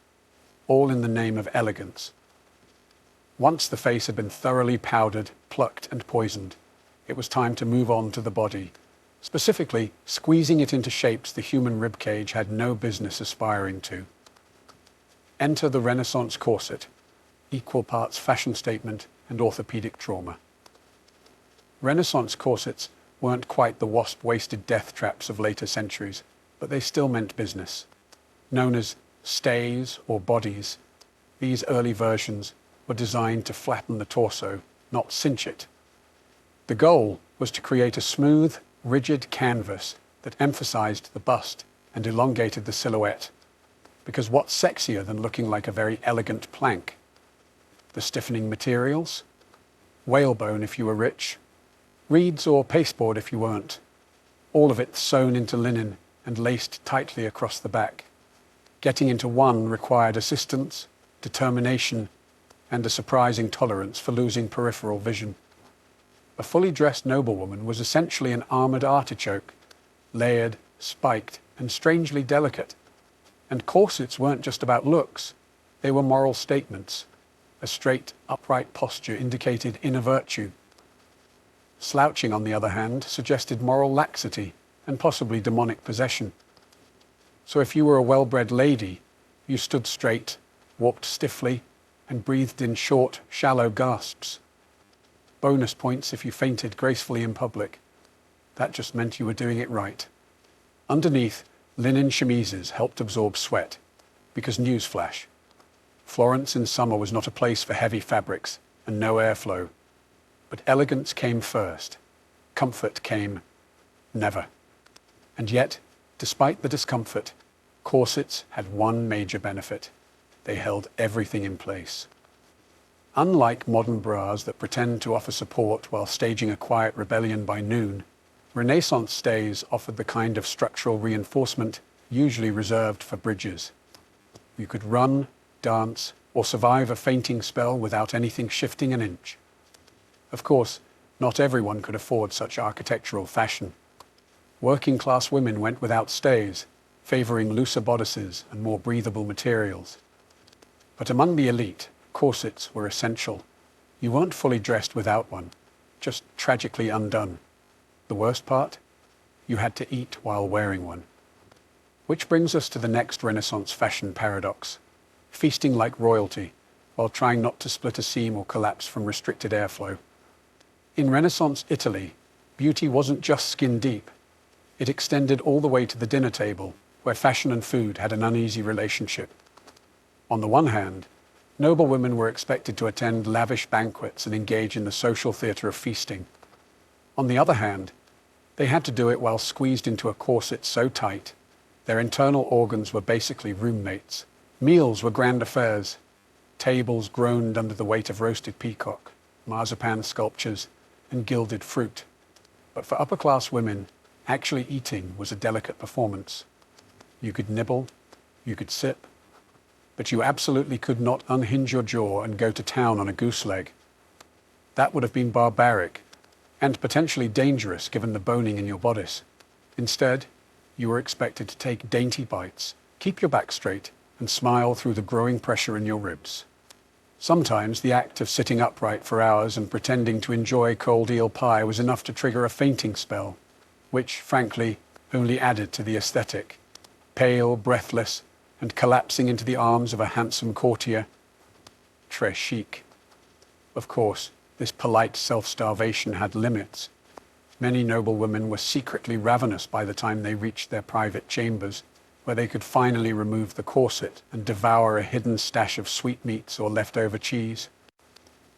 all in the name of elegance. Once the face had been thoroughly powdered, plucked, and poisoned, it was time to move on to the body, specifically squeezing it into shapes the human ribcage had no business aspiring to. Enter the Renaissance corset, equal parts fashion statement and orthopedic trauma. Renaissance corsets weren't quite the wasp-waisted death traps of later centuries, but they still meant business. Known as stays or bodies, these early versions were designed to flatten the torso, not cinch it. The goal was to create a smooth, rigid canvas that emphasized the bust and elongated the silhouette. Because what's sexier than looking like a very elegant plank? The stiffening materials? Whalebone if you were rich, reeds or pasteboard if you weren't. All of it sewn into linen and laced tightly across the back. Getting into one required assistance, determination, and a surprising tolerance for losing peripheral vision. A fully dressed noblewoman was essentially an armoured artichoke, layered, spiked, and strangely delicate. And corsets weren't just about looks, they were moral statements. A straight, upright posture indicated inner virtue. Slouching, on the other hand, suggested moral laxity and possibly demonic possession. So if you were a well-bred lady, you stood straight, walked stiffly, and breathed in short, shallow gasps. Bonus points if you fainted gracefully in public. That just meant you were doing it right. Underneath, linen chemises helped absorb sweat, because newsflash, Florence in summer was not a place for heavy fabrics and no airflow. But elegance came first. Comfort came never. And yet, despite the discomfort, corsets had one major benefit. They held everything in place. Unlike modern bras that pretend to offer support while staging a quiet rebellion by noon, Renaissance stays offered the kind of structural reinforcement usually reserved for bridges. You could run, dance, or survive a fainting spell without anything shifting an inch. Of course, not everyone could afford such architectural fashion. Working-class women went without stays, favouring looser bodices and more breathable materials. But among the elite, corsets were essential. You weren't fully dressed without one, just tragically undone. The worst part? You had to eat while wearing one. Which brings us to the next Renaissance fashion paradox: feasting like royalty, while trying not to split a seam or collapse from restricted airflow. In Renaissance Italy, beauty wasn't just skin deep. It extended all the way to the dinner table, where fashion and food had an uneasy relationship. On the one hand, noblewomen were expected to attend lavish banquets and engage in the social theatre of feasting. On the other hand, they had to do it while squeezed into a corset so tight, their internal organs were basically roommates. Meals were grand affairs. Tables groaned under the weight of roasted peacock, marzipan sculptures, and gilded fruit. But for upper-class women, actually eating was a delicate performance. You could nibble, you could sip, but you absolutely could not unhinge your jaw and go to town on a goose leg. That would have been barbaric, and potentially dangerous given the boning in your bodice. Instead, you were expected to take dainty bites, keep your back straight, and smile through the growing pressure in your ribs. Sometimes the act of sitting upright for hours and pretending to enjoy cold eel pie was enough to trigger a fainting spell, which, frankly, only added to the aesthetic. Pale, breathless, and collapsing into the arms of a handsome courtier. Très chic. Of course, this polite self-starvation had limits. Many noblewomen were secretly ravenous by the time they reached their private chambers, where they could finally remove the corset and devour a hidden stash of sweetmeats or leftover cheese.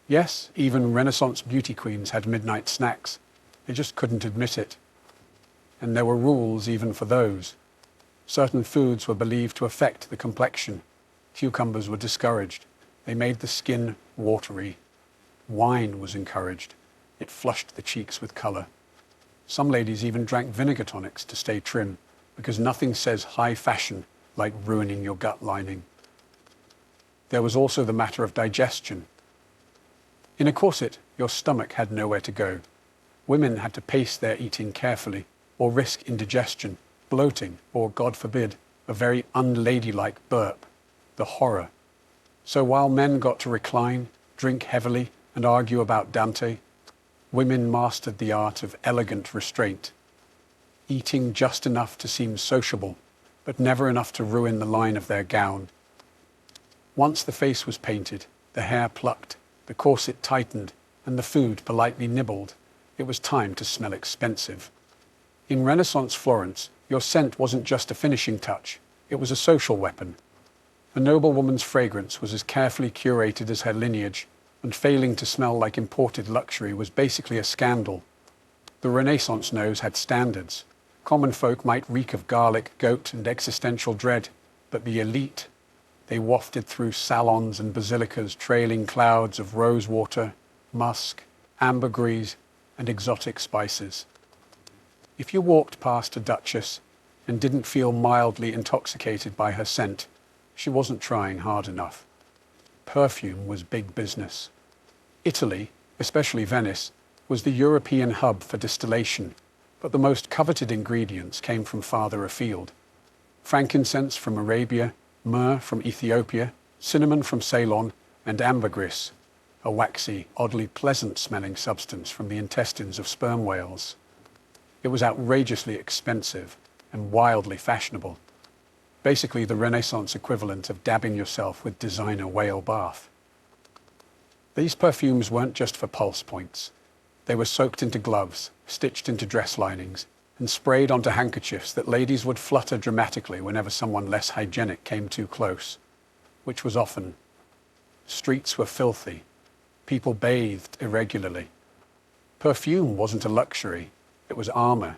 Yes, even Renaissance beauty queens had midnight snacks. They just couldn't admit it. And there were rules even for those. Certain foods were believed to affect the complexion. Cucumbers were discouraged. They made the skin watery. Wine was encouraged. It flushed the cheeks with colour. Some ladies even drank vinegar tonics to stay trim, because nothing says high fashion like ruining your gut lining. There was also the matter of digestion. In a corset, your stomach had nowhere to go. Women had to pace their eating carefully, or risk indigestion, bloating, or, God forbid, a very unladylike burp, the horror. So while men got to recline, drink heavily, and argue about Dante, women mastered the art of elegant restraint, eating just enough to seem sociable, but never enough to ruin the line of their gown. Once the face was painted, the hair plucked, the corset tightened, and the food politely nibbled, it was time to smell expensive. In Renaissance Florence, your scent wasn't just a finishing touch, it was a social weapon. A noblewoman's fragrance was as carefully curated as her lineage, and failing to smell like imported luxury was basically a scandal. The Renaissance nose had standards. Common folk might reek of garlic, goat, and existential dread, but the elite, they wafted through salons and basilicas trailing clouds of rosewater, musk, ambergris, and exotic spices. If you walked past a duchess and didn't feel mildly intoxicated by her scent, she wasn't trying hard enough. perfume was big business. Italy, especially Venice, was the European hub for distillation, but the most coveted ingredients came from farther afield. Frankincense from Arabia, myrrh from Ethiopia, cinnamon from Ceylon, and ambergris, a waxy, oddly pleasant-smelling substance from the intestines of sperm whales. It was outrageously expensive and wildly fashionable. Basically the Renaissance equivalent of dabbing yourself with designer whale bath. These perfumes weren't just for pulse points. They were soaked into gloves, stitched into dress linings, and sprayed onto handkerchiefs that ladies would flutter dramatically whenever someone less hygienic came too close, which was often. Streets were filthy. People bathed irregularly. Perfume wasn't a luxury, it was armor.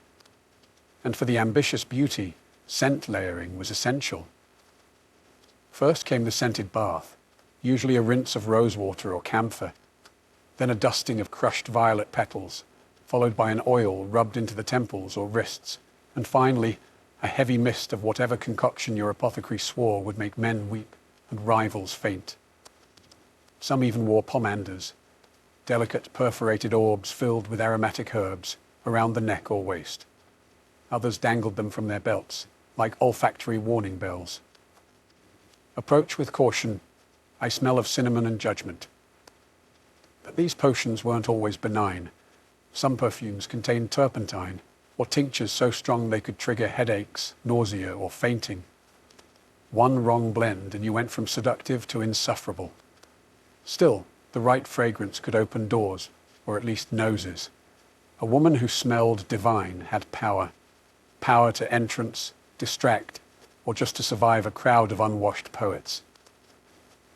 And for the ambitious beauty, scent layering was essential. First came the scented bath, usually a rinse of rosewater or camphor, then a dusting of crushed violet petals, followed by an oil rubbed into the temples or wrists, and finally a heavy mist of whatever concoction your apothecary swore would make men weep and rivals faint. Some even wore pomanders, delicate perforated orbs filled with aromatic herbs, around the neck or waist. Others dangled them from their belts, like olfactory warning bells. Approach with caution. I smell of cinnamon and judgment. But these potions weren't always benign. Some perfumes contained turpentine, or tinctures so strong they could trigger headaches, nausea, or fainting. One wrong blend and you went from seductive to insufferable. Still, the right fragrance could open doors, or at least noses. A woman who smelled divine had power. Power to entrance, distract, or just to survive a crowd of unwashed poets.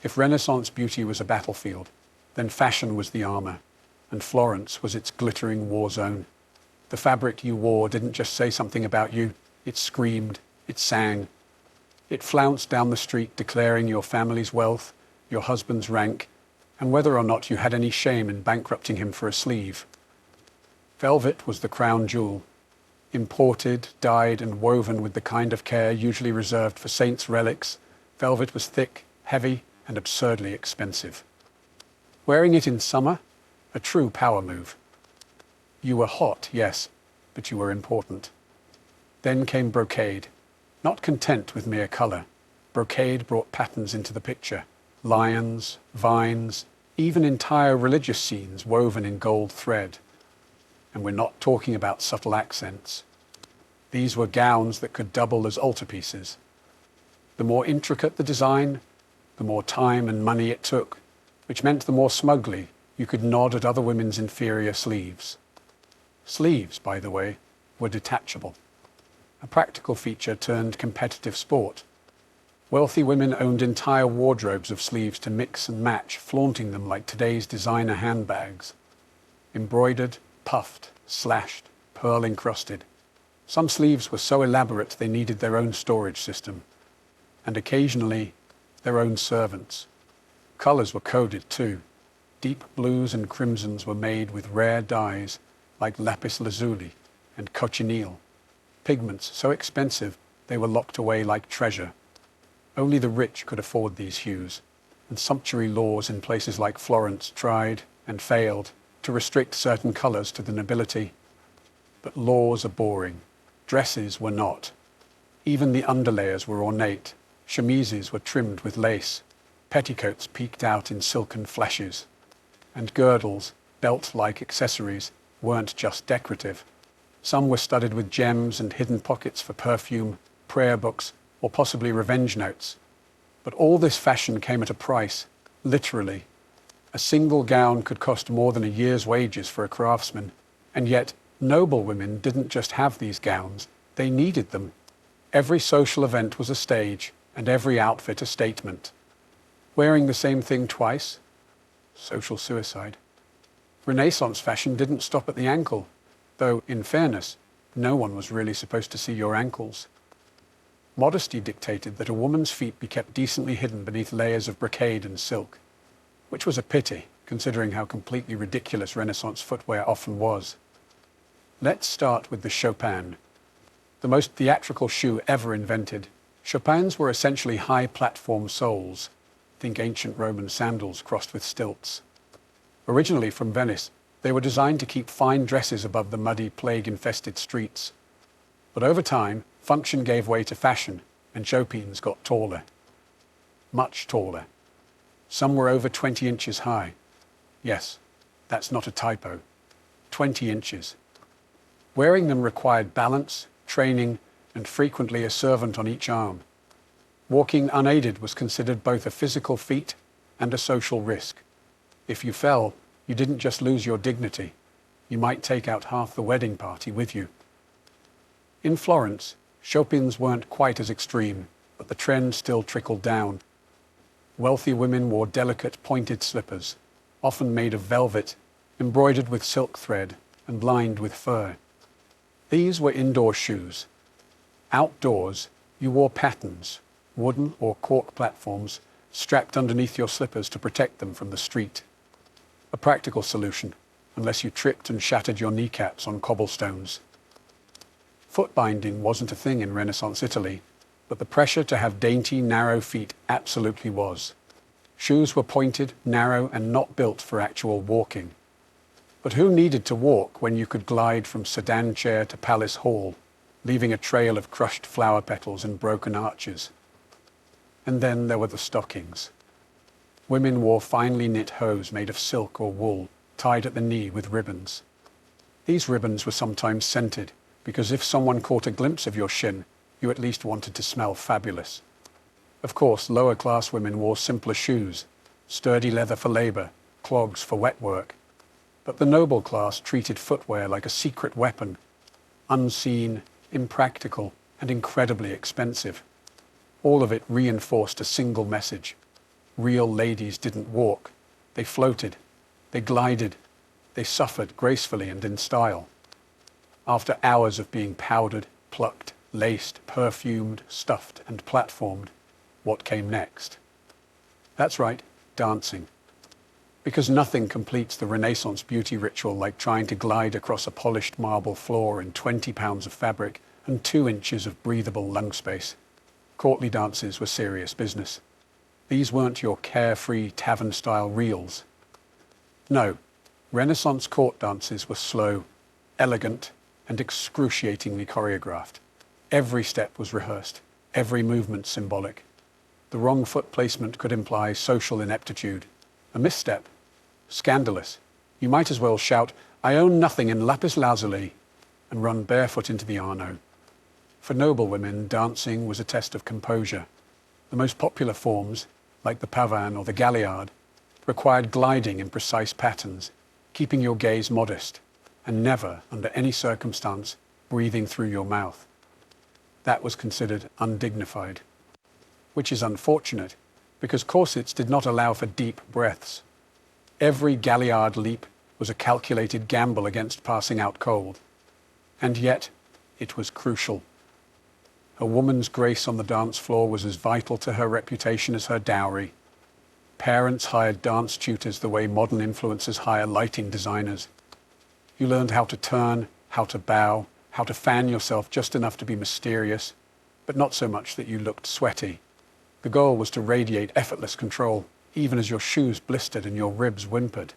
If Renaissance beauty was a battlefield, then fashion was the armor, and Florence was its glittering war zone. The fabric you wore didn't just say something about you, it screamed, it sang. It flounced down the street declaring your family's wealth, your husband's rank, and whether or not you had any shame in bankrupting him for a sleeve. Velvet was the crown jewel. Imported, dyed, and woven with the kind of care usually reserved for saints' relics, velvet was thick, heavy, and absurdly expensive. Wearing it in summer, a true power move. You were hot, yes, but you were important. Then came brocade. Not content with mere color, brocade brought patterns into the picture. Lions, vines, even entire religious scenes woven in gold thread. And we're not talking about subtle accents. These were gowns that could double as altarpieces. The more intricate the design, the more time and money it took, which meant the more smugly you could nod at other women's inferior sleeves. Sleeves, by the way, were detachable. A practical feature turned competitive sport. Wealthy women owned entire wardrobes of sleeves to mix and match, flaunting them like today's designer handbags. Embroidered, puffed, slashed, pearl-encrusted. Some sleeves were so elaborate they needed their own storage system, and occasionally their own servants. Colors were coded too. Deep blues and crimsons were made with rare dyes like lapis lazuli and cochineal, pigments so expensive they were locked away like treasure. Only the rich could afford these hues, and sumptuary laws in places like Florence tried and failed to restrict certain colors to the nobility. But laws are boring. Dresses were not. Even the underlayers were ornate. Chemises were trimmed with lace. Petticoats peeked out in silken fleshes. And girdles, belt-like accessories, weren't just decorative. Some were studded with gems and hidden pockets for perfume, prayer books, or possibly revenge notes. But all this fashion came at a price, literally. A single gown could cost more than a year's wages for a craftsman, and yet noble women didn't just have these gowns, they needed them. Every social event was a stage, and every outfit a statement. Wearing the same thing twice? Social suicide. Renaissance fashion didn't stop at the ankle, though, in fairness, no one was really supposed to see your ankles. Modesty dictated that a woman's feet be kept decently hidden beneath layers of brocade and silk, which was a pity, considering how completely ridiculous Renaissance footwear often was. Let's start with the Chopin, the most theatrical shoe ever invented. Chopins were essentially high-platform soles. think ancient Roman sandals crossed with stilts. Originally from Venice, they were designed to keep fine dresses above the muddy, plague-infested streets. But over time, function gave way to fashion, and chopines got taller. Much taller. Some were over 20 inches high. Yes, that's not a typo. 20 inches. Wearing them required balance, training, and frequently a servant on each arm. Walking unaided was considered both a physical feat and a social risk. If you fell, you didn't just lose your dignity, you might take out half the wedding party with you. In Florence, chopins weren't quite as extreme, but the trend still trickled down. Wealthy women wore delicate pointed slippers, often made of velvet, embroidered with silk thread and lined with fur. These were indoor shoes. Outdoors, you wore pattens, wooden or cork platforms, strapped underneath your slippers to protect them from the street. A practical solution, unless you tripped and shattered your kneecaps on cobblestones. Foot binding wasn't a thing in Renaissance Italy, but the pressure to have dainty, narrow feet absolutely was. Shoes were pointed, narrow, and not built for actual walking. But who needed to walk when you could glide from sedan chair to palace hall, leaving a trail of crushed flower petals and broken arches? And then there were the stockings. Women wore finely knit hose made of silk or wool, tied at the knee with ribbons. These ribbons were sometimes scented, because if someone caught a glimpse of your shin, you at least wanted to smell fabulous. Of course, lower-class women wore simpler shoes, sturdy leather for labor, clogs for wet work. But the noble class treated footwear like a secret weapon, unseen, impractical, and incredibly expensive. All of it reinforced a single message. Real ladies didn't walk. They floated. They glided. They suffered gracefully and in style. After hours of being powdered, plucked, laced, perfumed, stuffed, and platformed, what came next? That's right, dancing. Because nothing completes the Renaissance beauty ritual like trying to glide across a polished marble floor in 20 pounds of fabric and 2 inches of breathable lung space. Courtly dances were serious business. These weren't your carefree tavern-style reels. No, Renaissance court dances were slow, elegant, and excruciatingly choreographed. Every step was rehearsed, every movement symbolic. The wrong foot placement could imply social ineptitude. A misstep, scandalous. You might as well shout, "I own nothing in lapis lazuli," and run barefoot into the Arno. For noble women, dancing was a test of composure. The most popular forms, like the pavan or the galliard, required gliding in precise patterns, keeping your gaze modest, and never, under any circumstance, breathing through your mouth. That was considered undignified, which is unfortunate, because corsets did not allow for deep breaths. Every galliard leap was a calculated gamble against passing out cold. And yet, it was crucial. A woman's grace on the dance floor was as vital to her reputation as her dowry. Parents hired dance tutors the way modern influencers hire lighting designers. You learned how to turn, how to bow, how to fan yourself just enough to be mysterious, but not so much that you looked sweaty. The goal was to radiate effortless control, even as your shoes blistered and your ribs whimpered.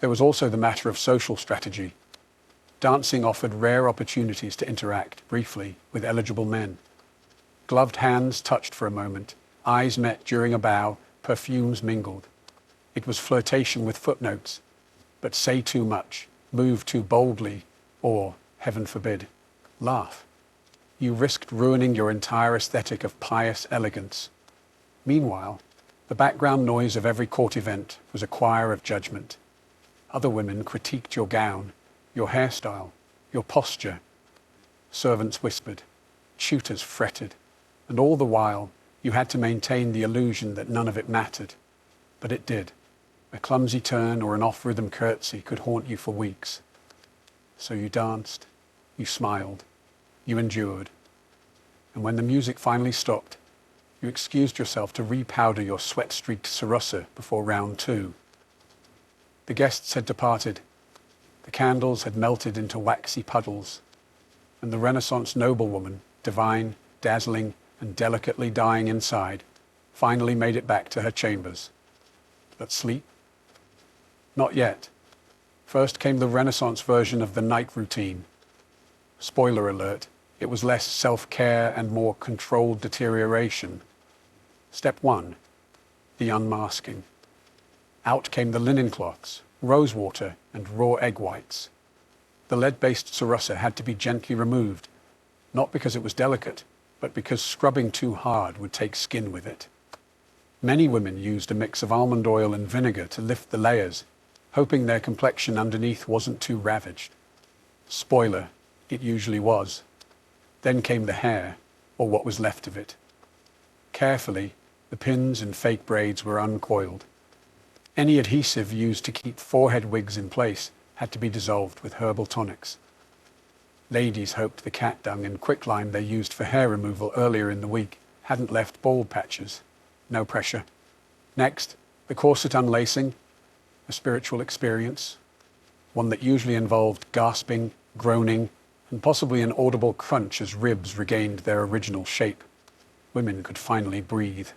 There was also the matter of social strategy. Dancing offered rare opportunities to interact, briefly, with eligible men. Gloved hands touched for a moment, eyes met during a bow, perfumes mingled. It was flirtation with footnotes, but say too much, move too boldly, or, heaven forbid, laugh. You risked ruining your entire aesthetic of pious elegance. Meanwhile, the background noise of every court event was a choir of judgment. Other women critiqued your gown, your hairstyle, your posture. Servants whispered, tutors fretted, and all the while you had to maintain the illusion that none of it mattered. But it did. A clumsy turn or an off-rhythm curtsy could haunt you for weeks. So you danced, you smiled, you endured. And when the music finally stopped, you excused yourself to repowder your sweat-streaked Sarasa before round 2. The guests had departed. The candles had melted into waxy puddles, and the Renaissance noblewoman, divine, dazzling, and delicately dying inside, finally made it back to her chambers. But sleep? Not yet. First came the Renaissance version of the night routine. Spoiler alert, it was less self-care and more controlled deterioration. Step 1, the unmasking. Out came the linen cloths, rose water, and raw egg whites. The lead-based Sarossa had to be gently removed, not because it was delicate, but because scrubbing too hard would take skin with it. Many women used a mix of almond oil and vinegar to lift the layers, hoping their complexion underneath wasn't too ravaged. Spoiler, it usually was. Then came the hair, or what was left of it. Carefully, the pins and fake braids were uncoiled. Any adhesive used to keep forehead wigs in place had to be dissolved with herbal tonics. Ladies hoped the cat dung and quicklime they used for hair removal earlier in the week hadn't left bald patches. No pressure. Next, the corset unlacing, a spiritual experience, one that usually involved gasping, groaning, and possibly an audible crunch as ribs regained their original shape. Women could finally breathe.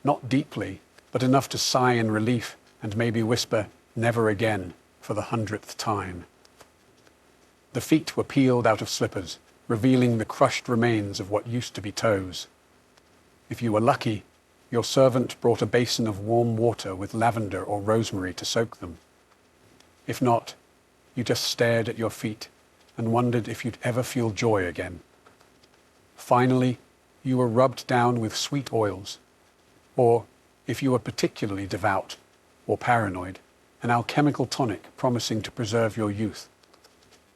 Not deeply, but enough to sigh in relief and maybe whisper, "Never again," for the 100th time. The feet were peeled out of slippers, revealing the crushed remains of what used to be toes. If you were lucky, your servant brought a basin of warm water with lavender or rosemary to soak them. If not, you just stared at your feet and wondered if you'd ever feel joy again. Finally, you were rubbed down with sweet oils, or, if you were particularly devout or paranoid, an alchemical tonic promising to preserve your youth.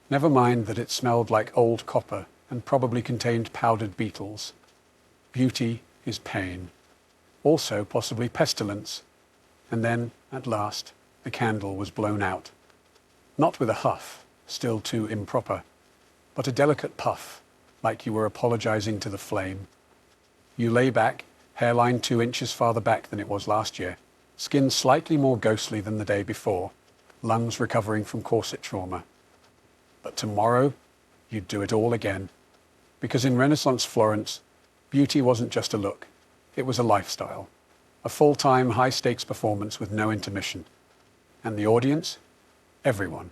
Never mind that it smelled like old copper and probably contained powdered beetles. Beauty is pain. Also possibly pestilence. And then, at last, the candle was blown out. Not with a huff, still too improper, but a delicate puff, like you were apologizing to the flame. You lay back, hairline 2 inches farther back than it was last year, skin slightly more ghostly than the day before, lungs recovering from corset trauma. But tomorrow, you'd do it all again. Because in Renaissance Florence, beauty wasn't just a look. It was a lifestyle. A full-time, high-stakes performance with no intermission. And the audience? Everyone.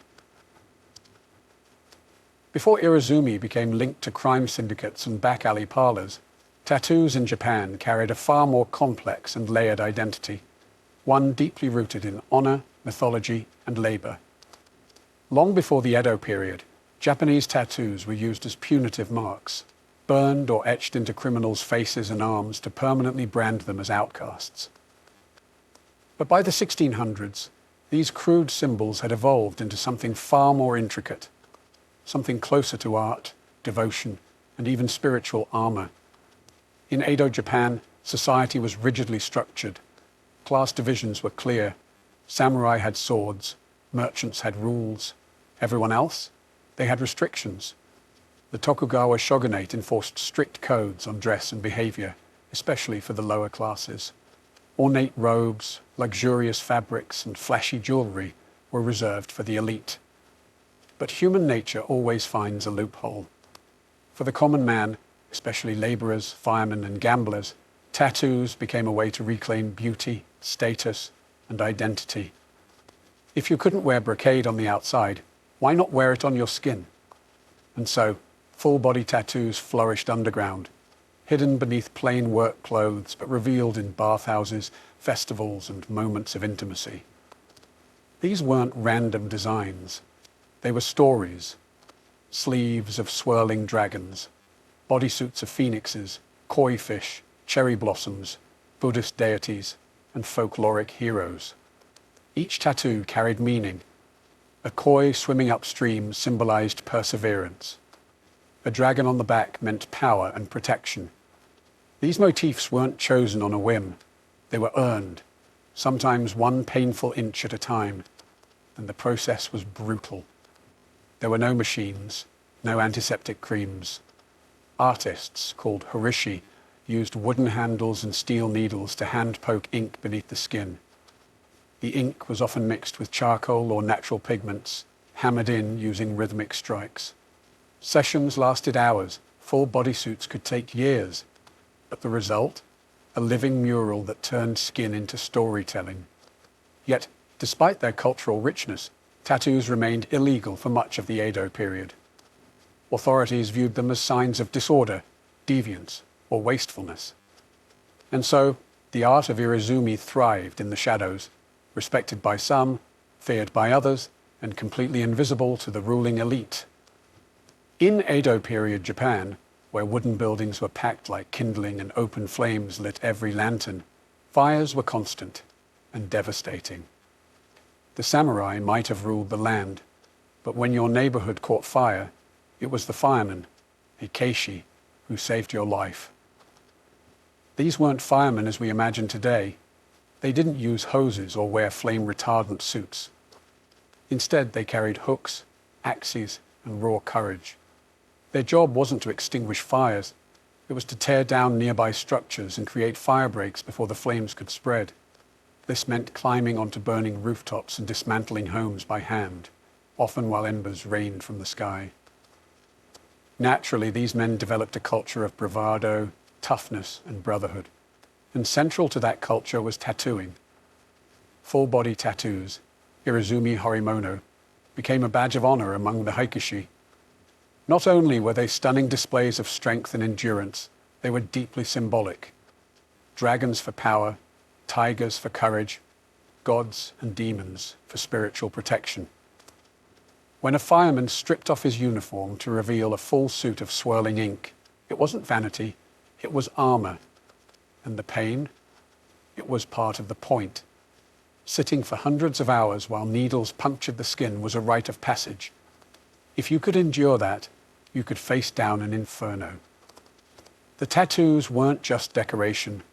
Before Irizumi became linked to crime syndicates and back-alley parlors, tattoos in Japan carried a far more complex and layered identity, one deeply rooted in honor, mythology, and labor. Long before the Edo period, Japanese tattoos were used as punitive marks, burned or etched into criminals' faces and arms to permanently brand them as outcasts. But by the 1600s, these crude symbols had evolved into something far more intricate, something closer to art, devotion, and even spiritual armor. In Edo Japan, society was rigidly structured. Class divisions were clear. Samurai had swords, merchants had rules. Everyone else? They had restrictions. The Tokugawa shogunate enforced strict codes on dress and behavior, especially for the lower classes. Ornate robes, luxurious fabrics, and flashy jewelry were reserved for the elite. But human nature always finds a loophole. For the common man, especially laborers, firemen, and gamblers, tattoos became a way to reclaim beauty, status, and identity. If you couldn't wear brocade on the outside, why not wear it on your skin? And so, full-body tattoos flourished underground, hidden beneath plain work clothes, but revealed in bathhouses, festivals, and moments of intimacy. These weren't random designs. They were stories. Sleeves of swirling dragons, bodysuits of phoenixes, koi fish, cherry blossoms, Buddhist deities, and folkloric heroes. Each tattoo carried meaning. A koi swimming upstream symbolized perseverance. A dragon on the back meant power and protection. These motifs weren't chosen on a whim. They were earned, sometimes one painful inch at a time, and the process was brutal. There were no machines, no antiseptic creams. Artists, called horishi, used wooden handles and steel needles to hand-poke ink beneath the skin. The ink was often mixed with charcoal or natural pigments, hammered in using rhythmic strikes. Sessions lasted hours. Full bodysuits could take years. But the result? a living mural that turned skin into storytelling. Yet, despite their cultural richness, tattoos remained illegal for much of the Edo period. Authorities viewed them as signs of disorder, deviance, or wastefulness. And so, the art of Irezumi thrived in the shadows, respected by some, feared by others, and completely invisible to the ruling elite. In Edo period Japan, where wooden buildings were packed like kindling and open flames lit every lantern, fires were constant and devastating. The samurai might have ruled the land, but when your neighborhood caught fire, it was the fireman, a keishi, who saved your life. These weren't firemen as we imagine today. They didn't use hoses or wear flame-retardant suits. Instead, they carried hooks, axes, and raw courage. Their job wasn't to extinguish fires. It was to tear down nearby structures and create fire breaks before the flames could spread. This meant climbing onto burning rooftops and dismantling homes by hand, often while embers rained from the sky. Naturally, these men developed a culture of bravado, toughness, and brotherhood. And central to that culture was tattooing. Full-body tattoos, Irezumi Horimono, became a badge of honor among the Haikushi. Not only were they stunning displays of strength and endurance, they were deeply symbolic. Dragons for power, tigers for courage, gods and demons for spiritual protection. When a fireman stripped off his uniform to reveal a full suit of swirling ink, it wasn't vanity, it was armor. And the pain? It was part of the point. Sitting for hundreds of hours while needles punctured the skin was a rite of passage. If you could endure that, you could face down an inferno. The tattoos weren't just decoration.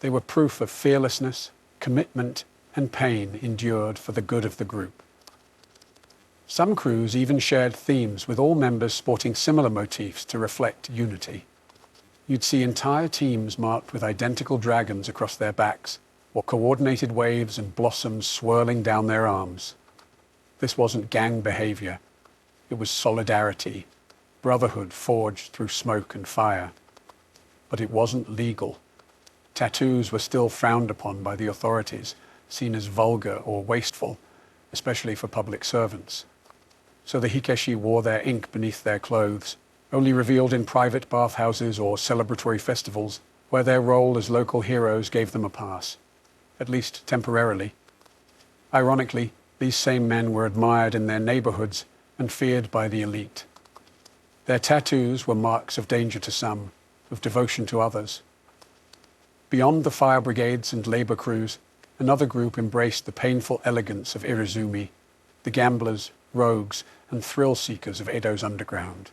They were proof of fearlessness, commitment, and pain endured for the good of the group. Some crews even shared themes, with all members sporting similar motifs to reflect unity. You'd see entire teams marked with identical dragons across their backs, or coordinated waves and blossoms swirling down their arms. This wasn't gang behavior. It was solidarity, brotherhood forged through smoke and fire. But it wasn't legal. Tattoos were still frowned upon by the authorities, seen as vulgar or wasteful, especially for public servants. So the Hikeshi wore their ink beneath their clothes, only revealed in private bathhouses or celebratory festivals, where their role as local heroes gave them a pass, at least temporarily. Ironically, these same men were admired in their neighborhoods and feared by the elite. Their tattoos were marks of danger to some, of devotion to others. Beyond the fire brigades and labor crews, another group embraced the painful elegance of Irezumi, the gamblers, rogues, and thrill-seekers of Edo's underground.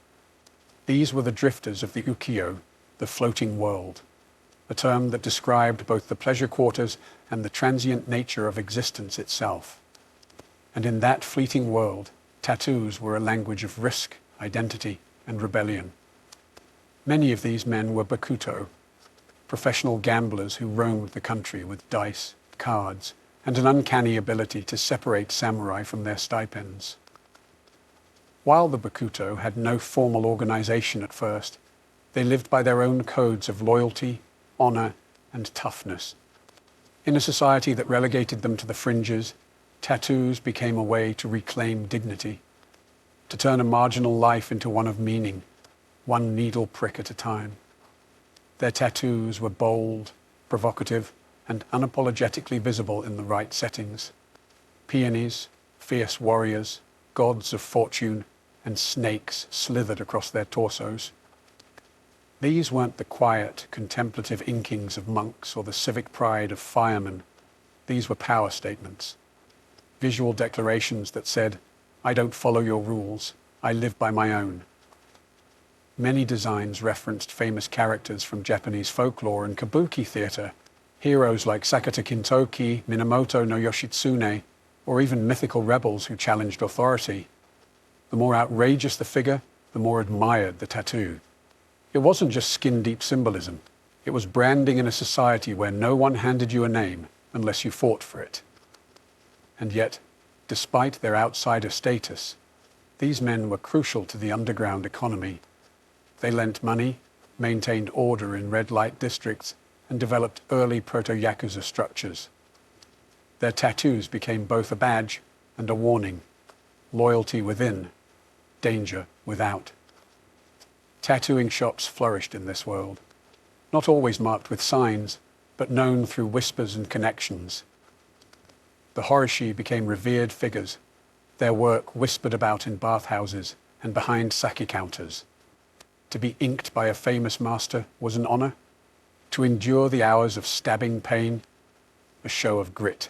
These were the drifters of the ukiyo, the floating world, a term that described both the pleasure quarters and the transient nature of existence itself. And in that fleeting world, tattoos were a language of risk, identity, and rebellion. Many of these men were bakuto, professional gamblers who roamed the country with dice, cards, and an uncanny ability to separate samurai from their stipends. While the bakuto had no formal organization at first, they lived by their own codes of loyalty, honor, and toughness. In a society that relegated them to the fringes, tattoos became a way to reclaim dignity, to turn a marginal life into one of meaning, one needle prick at a time. Their tattoos were bold, provocative, and unapologetically visible in the right settings. Peonies, fierce warriors, gods of fortune, and snakes slithered across their torsos. These weren't the quiet, contemplative inkings of monks or the civic pride of firemen. These were power statements, visual declarations that said, "I don't follow your rules, I live by my own." Many designs referenced famous characters from Japanese folklore and kabuki theater, heroes like Sakata Kintoki, Minamoto no Yoshitsune, or even mythical rebels who challenged authority. The more outrageous the figure, the more admired the tattoo. It wasn't just skin-deep symbolism. It was branding in a society where no one handed you a name unless you fought for it. And yet, despite their outsider status, these men were crucial to the underground economy. They lent money, maintained order in red light districts, and developed early proto-Yakuza structures. Their tattoos became both a badge and a warning: loyalty within, danger without. Tattooing shops flourished in this world, not always marked with signs, but known through whispers and connections. The horishi became revered figures, their work whispered about in bathhouses and behind sake counters. To be inked by a famous master was an honor. To endure the hours of stabbing pain, a show of grit.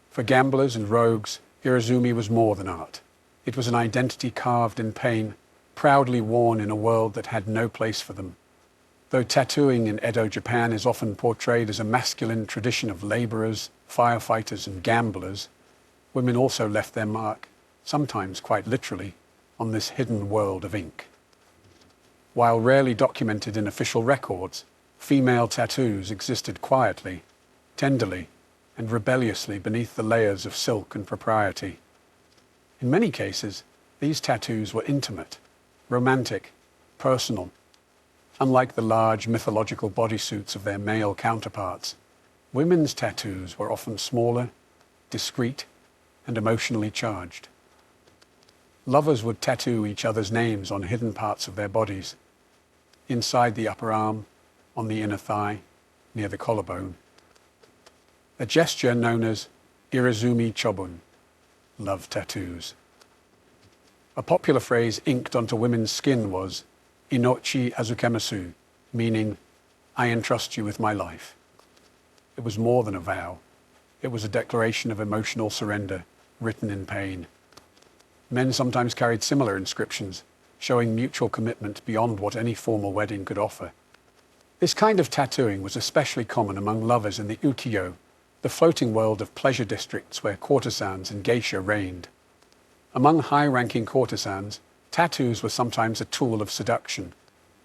For gamblers and rogues, Irezumi was more than art. It was an identity carved in pain, proudly worn in a world that had no place for them. Though tattooing in Edo, Japan is often portrayed as a masculine tradition of laborers, firefighters, and gamblers, women also left their mark, sometimes quite literally, on this hidden world of ink. While rarely documented in official records, female tattoos existed quietly, tenderly, and rebelliously beneath the layers of silk and propriety. In many cases, these tattoos were intimate, romantic, personal. Unlike the large mythological bodysuits of their male counterparts, women's tattoos were often smaller, discreet, and emotionally charged. Lovers would tattoo each other's names on hidden parts of their bodies, inside the upper arm, on the inner thigh, near the collarbone. A gesture known as Irezumi Chobun, love tattoos. A popular phrase inked onto women's skin was Inochi Azukemasu, meaning, I entrust you with my life. It was more than a vow. It was a declaration of emotional surrender, written in pain. Men sometimes carried similar inscriptions, showing mutual commitment beyond what any formal wedding could offer. This kind of tattooing was especially common among lovers in the ukiyo, the floating world of pleasure districts where courtesans and geisha reigned. Among high-ranking courtesans, tattoos were sometimes a tool of seduction,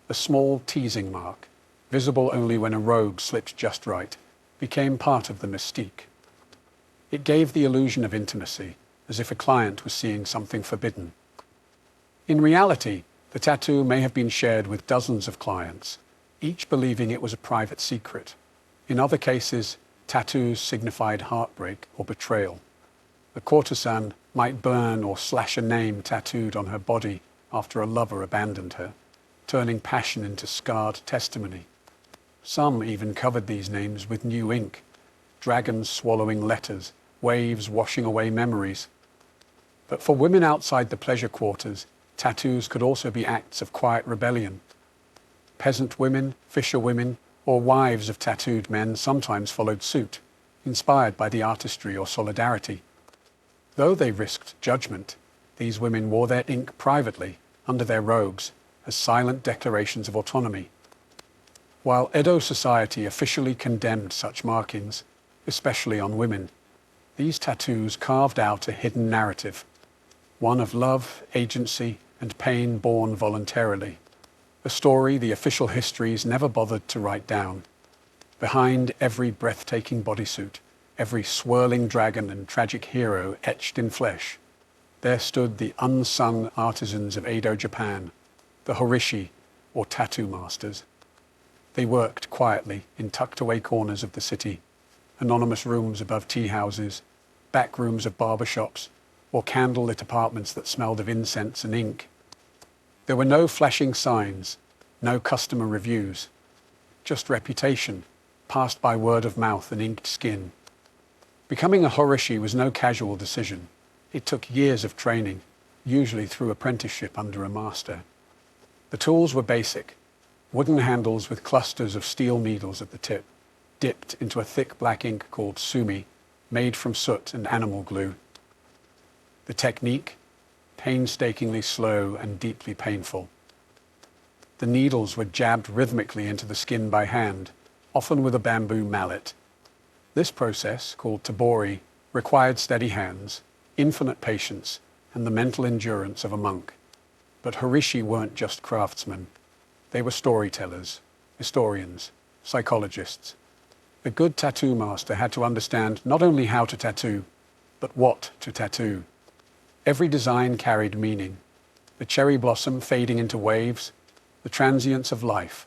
a small teasing mark, visible only when a rogue slipped just right, became part of the mystique. It gave the illusion of intimacy, as if a client was seeing something forbidden. In reality, the tattoo may have been shared with dozens of clients, each believing it was a private secret. In other cases, tattoos signified heartbreak or betrayal. The courtesan might burn or slash a name tattooed on her body after a lover abandoned her, turning passion into scarred testimony. Some even covered these names with new ink, dragons swallowing letters, waves washing away memories. But for women outside the pleasure quarters, tattoos could also be acts of quiet rebellion. Peasant women, fisher women, or wives of tattooed men sometimes followed suit, inspired by the artistry or solidarity. Though they risked judgment, these women wore their ink privately, under their robes, as silent declarations of autonomy. While Edo society officially condemned such markings, especially on women, these tattoos carved out a hidden narrative, one of love, agency, and pain born voluntarily. A story the official histories never bothered to write down. Behind every breathtaking bodysuit, every swirling dragon and tragic hero etched in flesh, there stood the unsung artisans of Edo, Japan, the horishi, or tattoo masters. They worked quietly in tucked-away corners of the city, anonymous rooms above tea houses, back rooms of barbershops, or candle-lit apartments that smelled of incense and ink. There were no flashing signs, no customer reviews, just reputation, passed by word of mouth and inked skin. Becoming a horishi was no casual decision. It took years of training, usually through apprenticeship under a master. The tools were basic: wooden handles with clusters of steel needles at the tip, dipped into a thick black ink called sumi, made from soot and animal glue. The technique, painstakingly slow and deeply painful. The needles were jabbed rhythmically into the skin by hand, often with a bamboo mallet. This process, called tabori, required steady hands, infinite patience, and the mental endurance of a monk. But horishi weren't just craftsmen. They were storytellers, historians, psychologists. A good tattoo master had to understand not only how to tattoo, but what to tattoo. Every design carried meaning: the cherry blossom fading into waves, the transience of life,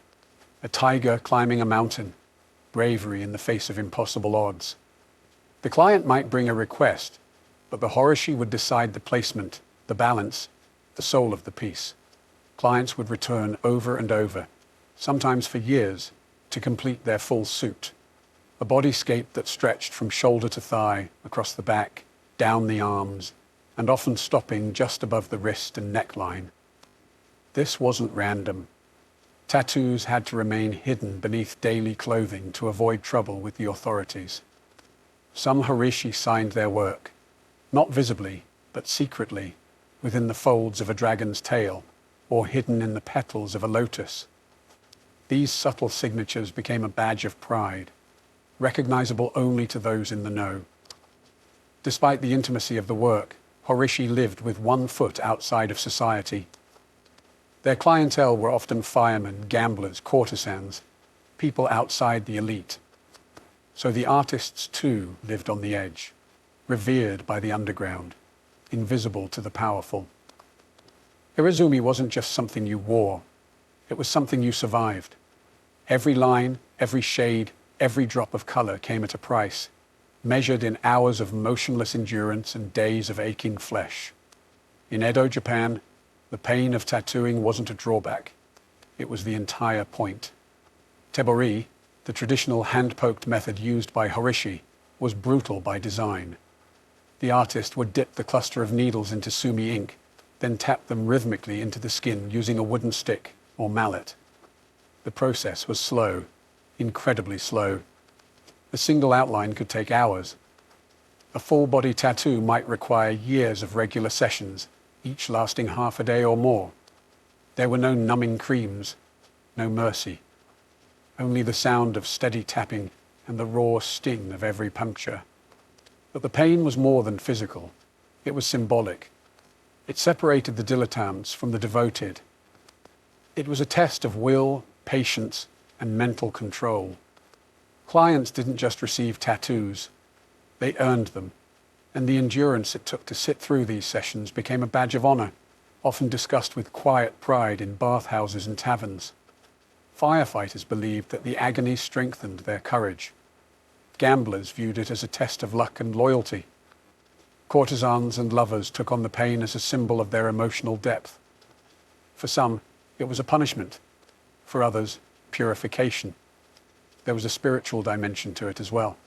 a tiger climbing a mountain, bravery in the face of impossible odds. The client might bring a request, but the horishi would decide the placement, the balance, the soul of the piece. Clients would return over and over, sometimes for years, to complete their full suit. A bodyscape that stretched from shoulder to thigh, across the back, down the arms, and often stopping just above the wrist and neckline. This wasn't random. Tattoos had to remain hidden beneath daily clothing to avoid trouble with the authorities. Some horishi signed their work, not visibly, but secretly, within the folds of a dragon's tail, or hidden in the petals of a lotus. These subtle signatures became a badge of pride, recognizable only to those in the know. Despite the intimacy of the work, horishi lived with one foot outside of society. Their clientele were often firemen, gamblers, courtesans, people outside the elite. So the artists too lived on the edge, revered by the underground, invisible to the powerful. Irezumi wasn't just something you wore, it was something you survived. Every line, every shade, every drop of color came at a price, measured in hours of motionless endurance and days of aching flesh. In Edo, Japan, the pain of tattooing wasn't a drawback, it was the entire point. Tebori, the traditional hand-poked method used by horishi, was brutal by design. The artist would dip the cluster of needles into sumi ink, then tap them rhythmically into the skin using a wooden stick or mallet. The process was slow, incredibly slow. A single outline could take hours. A full-body tattoo might require years of regular sessions, each lasting half a day or more. There were no numbing creams, no mercy. Only the sound of steady tapping and the raw sting of every puncture. But the pain was more than physical. It was symbolic. It separated the dilettantes from the devoted. It was a test of will, patience, and mental control. Clients didn't just receive tattoos, they earned them, and the endurance it took to sit through these sessions became a badge of honor, often discussed with quiet pride in bathhouses and taverns. Firefighters believed that the agony strengthened their courage. Gamblers viewed it as a test of luck and loyalty. Courtesans and lovers took on the pain as a symbol of their emotional depth. For some, it was a punishment. For others, purification. There was a spiritual dimension to it as well.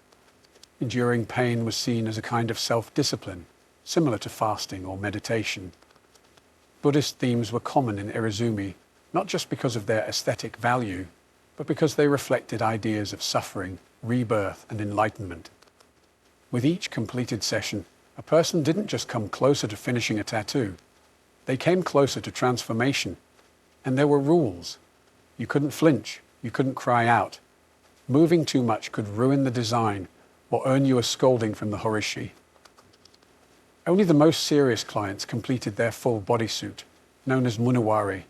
Enduring pain was seen as a kind of self-discipline, similar to fasting or meditation. Buddhist themes were common in Irezumi, not just because of their aesthetic value, but because they reflected ideas of suffering, rebirth, and enlightenment. With each completed session, a person didn't just come closer to finishing a tattoo. They came closer to transformation. And there were rules. You couldn't flinch. You couldn't cry out. Moving too much could ruin the design or earn you a scolding from the horishi. Only the most serious clients completed their full bodysuit, known as munawari,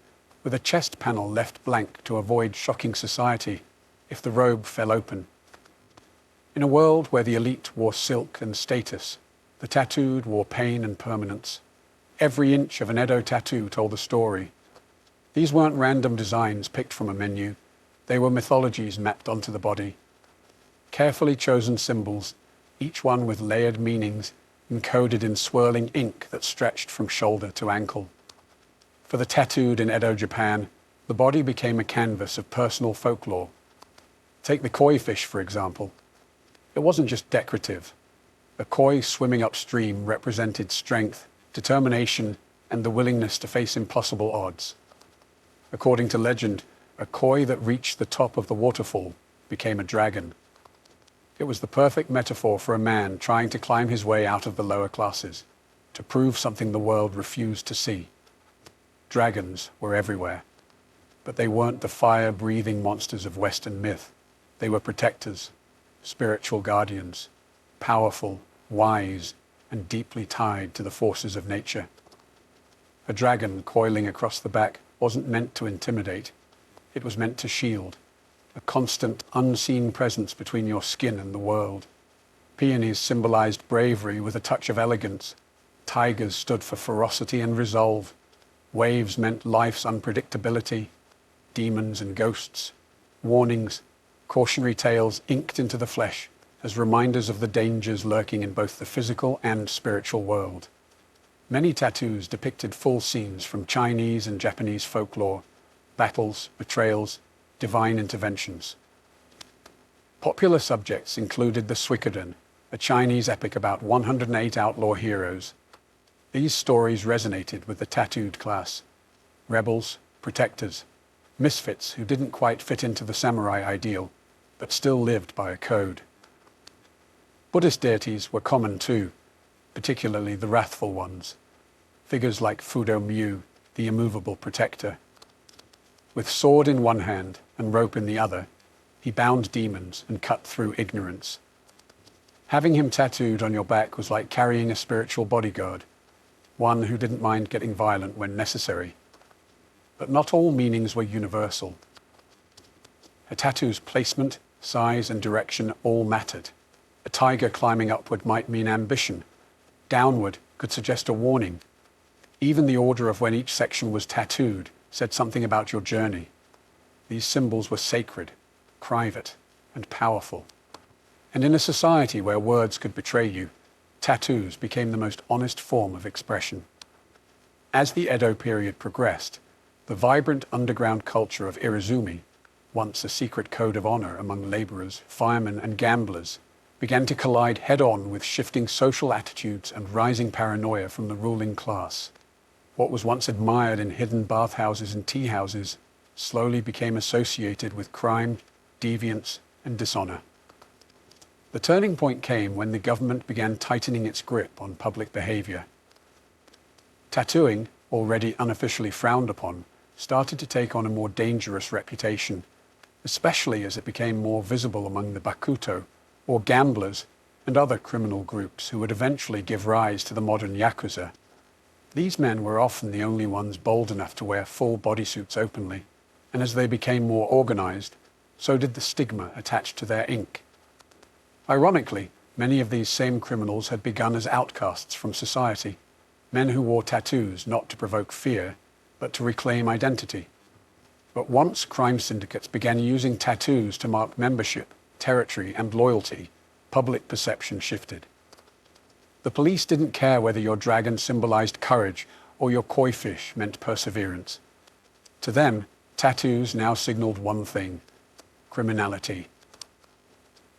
with a chest panel left blank to avoid shocking society if the robe fell open. In a world where the elite wore silk and status, the tattooed wore pain and permanence. Every inch of an Edo tattoo told a story. These weren't random designs picked from a menu. They were mythologies mapped onto the body. Carefully chosen symbols, each one with layered meanings, encoded in swirling ink that stretched from shoulder to ankle. For the tattooed in Edo, Japan, the body became a canvas of personal folklore. Take the koi fish, for example. It wasn't just decorative. A koi swimming upstream represented strength, determination, and the willingness to face impossible odds. According to legend, a koi that reached the top of the waterfall became a dragon. It was the perfect metaphor for a man trying to climb his way out of the lower classes, to prove something the world refused to see. Dragons were everywhere, but they weren't the fire-breathing monsters of Western myth. They were protectors, spiritual guardians, powerful, wise, and deeply tied to the forces of nature. A dragon coiling across the back wasn't meant to intimidate. It was meant to shield, a constant, unseen presence between your skin and the world. Peonies symbolized bravery with a touch of elegance. Tigers stood for ferocity and resolve. Waves meant life's unpredictability. Demons and ghosts, warnings, cautionary tales inked into the flesh as reminders of the dangers lurking in both the physical and spiritual world. Many tattoos depicted full scenes from Chinese and Japanese folklore, battles, betrayals, divine interventions. Popular subjects included the Suikoden, a Chinese epic about 108 outlaw heroes. These stories resonated with the tattooed class: rebels, protectors, misfits who didn't quite fit into the samurai ideal, but still lived by a code. Buddhist deities were common too, particularly the wrathful ones, figures like Fudo Myu, the immovable protector. With sword in one hand and rope in the other, he bound demons and cut through ignorance. Having him tattooed on your back was like carrying a spiritual bodyguard, one who didn't mind getting violent when necessary. But not all meanings were universal. A tattoo's placement, size, and direction all mattered. A tiger climbing upward might mean ambition. Downward could suggest a warning. Even the order of when each section was tattooed said something about your journey. These symbols were sacred, private, and powerful. And in a society where words could betray you, tattoos became the most honest form of expression. As the Edo period progressed, the vibrant underground culture of Irezumi, once a secret code of honor among laborers, firemen, and gamblers, began to collide head-on with shifting social attitudes and rising paranoia from the ruling class. What was once admired in hidden bathhouses and tea houses slowly became associated with crime, deviance, and dishonor. The turning point came when the government began tightening its grip on public behavior. Tattooing, already unofficially frowned upon, started to take on a more dangerous reputation, especially as it became more visible among the bakuto, or gamblers, and other criminal groups who would eventually give rise to the modern yakuza. These men were often the only ones bold enough to wear full bodysuits openly, and as they became more organized, so did the stigma attached to their ink. Ironically, many of these same criminals had begun as outcasts from society, men who wore tattoos not to provoke fear, but to reclaim identity. But once crime syndicates began using tattoos to mark membership, territory, and loyalty, public perception shifted. The police didn't care whether your dragon symbolized courage or your koi fish meant perseverance. To them, tattoos now signaled one thing: criminality.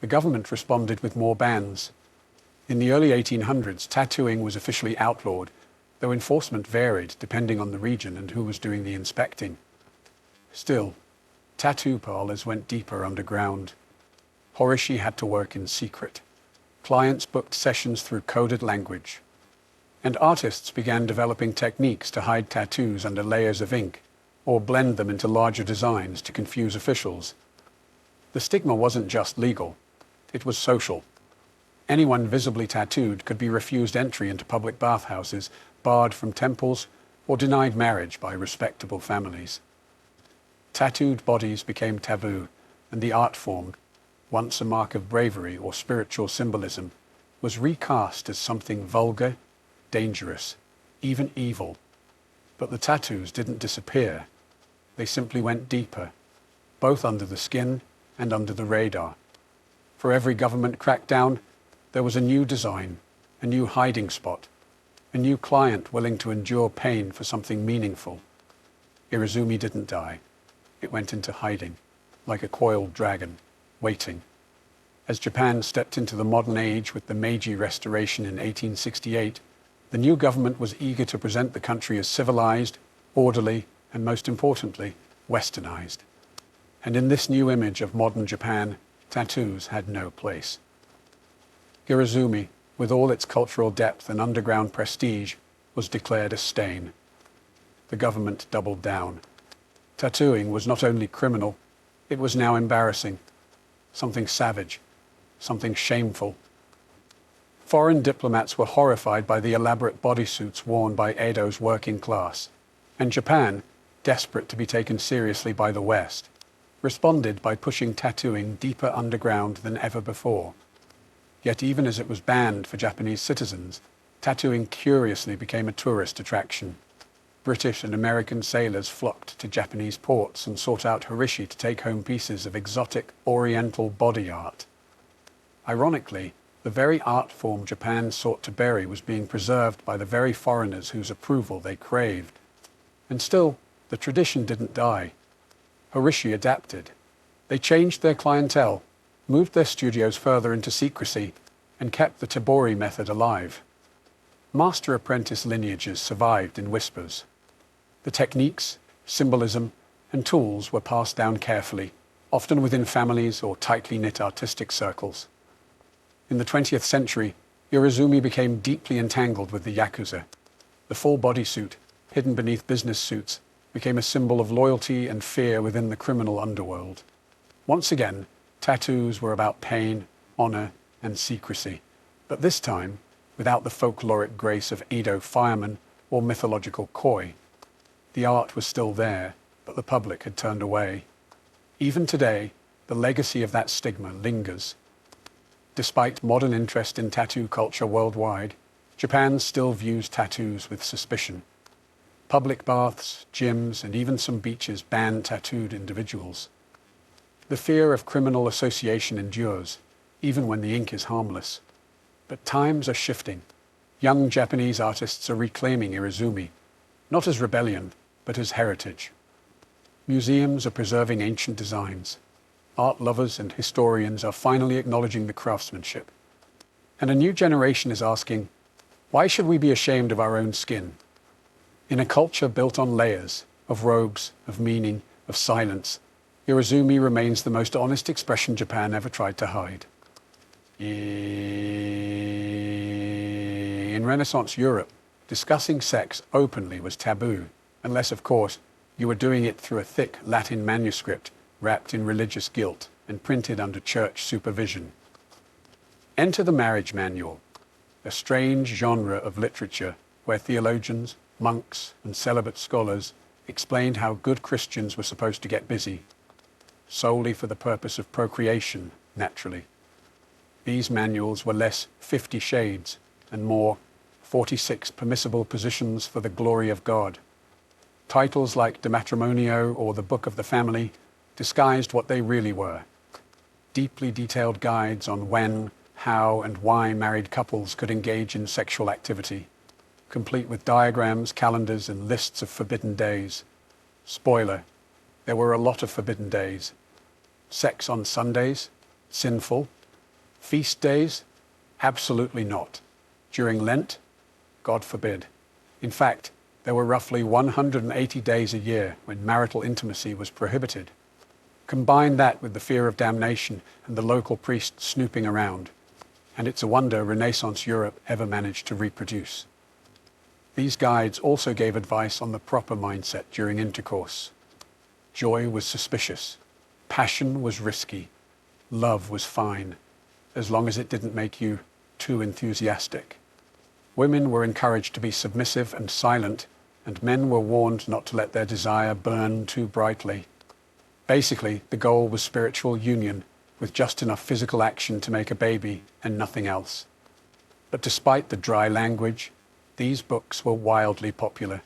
The government responded with more bans. In the early 1800s, tattooing was officially outlawed, though enforcement varied depending on the region and who was doing the inspecting. Still, tattoo parlors went deeper underground. Horishi had to work in secret. Clients booked sessions through coded language. And artists began developing techniques to hide tattoos under layers of ink, or blend them into larger designs to confuse officials. The stigma wasn't just legal, it was social. Anyone visibly tattooed could be refused entry into public bathhouses, barred from temples, or denied marriage by respectable families. Tattooed bodies became taboo, and the art form, once a mark of bravery or spiritual symbolism, was recast as something vulgar, dangerous, even evil. But the tattoos didn't disappear. They simply went deeper, both under the skin and under the radar. For every government crackdown, there was a new design, a new hiding spot, a new client willing to endure pain for something meaningful. Irezumi didn't die. It went into hiding, like a coiled dragon, waiting. As Japan stepped into the modern age with the Meiji Restoration in 1868, the new government was eager to present the country as civilized, orderly, and most importantly, westernized. And in this new image of modern Japan, tattoos had no place. Irezumi, with all its cultural depth and underground prestige, was declared a stain. The government doubled down. Tattooing was not only criminal, it was now embarrassing, something savage, something shameful. Foreign diplomats were horrified by the elaborate bodysuits worn by Edo's working class, and Japan, desperate to be taken seriously by the West, responded by pushing tattooing deeper underground than ever before. Yet even as it was banned for Japanese citizens, tattooing curiously became a tourist attraction. British and American sailors flocked to Japanese ports and sought out Horishi to take home pieces of exotic oriental body art. Ironically, the very art form Japan sought to bury was being preserved by the very foreigners whose approval they craved. And still, the tradition didn't die. Horishi adapted. They changed their clientele, moved their studios further into secrecy, and kept the Tabori method alive. Master-apprentice lineages survived in whispers. The techniques, symbolism, and tools were passed down carefully, often within families or tightly knit artistic circles. In the 20th century, Irezumi became deeply entangled with the Yakuza. The full bodysuit, hidden beneath business suits, became a symbol of loyalty and fear within the criminal underworld. Once again, tattoos were about pain, honor, and secrecy, but this time without the folkloric grace of Edo firemen or mythological koi. The art was still there, but the public had turned away. Even today, the legacy of that stigma lingers. Despite modern interest in tattoo culture worldwide, Japan still views tattoos with suspicion. Public baths, gyms, and even some beaches ban tattooed individuals. The fear of criminal association endures, even when the ink is harmless. But times are shifting. Young Japanese artists are reclaiming Irezumi, not as rebellion, but as heritage. Museums are preserving ancient designs. Art lovers and historians are finally acknowledging the craftsmanship. And a new generation is asking, why should we be ashamed of our own skin? In a culture built on layers, of robes, of meaning, of silence, Irezumi remains the most honest expression Japan ever tried to hide. In Renaissance Europe, discussing sex openly was taboo, unless, of course, you were doing it through a thick Latin manuscript wrapped in religious guilt and printed under church supervision. Enter the marriage manual, a strange genre of literature where theologians, monks, and celibate scholars explained how good Christians were supposed to get busy, solely for the purpose of procreation, naturally. These manuals were less 50 Shades and more 46 Permissible Positions for the Glory of God. Titles like De Matrimonio or The Book of the Family disguised what they really were. Deeply detailed guides on when, how, and why married couples could engage in sexual activity, complete with diagrams, calendars, and lists of forbidden days. Spoiler, there were a lot of forbidden days. Sex on Sundays? Sinful. Feast days? Absolutely not. During Lent? God forbid. In fact, there were roughly 180 days a year when marital intimacy was prohibited. Combine that with the fear of damnation and the local priest snooping around, and it's a wonder Renaissance Europe ever managed to reproduce. These guides also gave advice on the proper mindset during intercourse. Joy was suspicious. Passion was risky. Love was fine, as long as it didn't make you too enthusiastic. Women were encouraged to be submissive and silent, and men were warned not to let their desire burn too brightly. Basically, the goal was spiritual union, with just enough physical action to make a baby and nothing else. But despite the dry language, these books were wildly popular,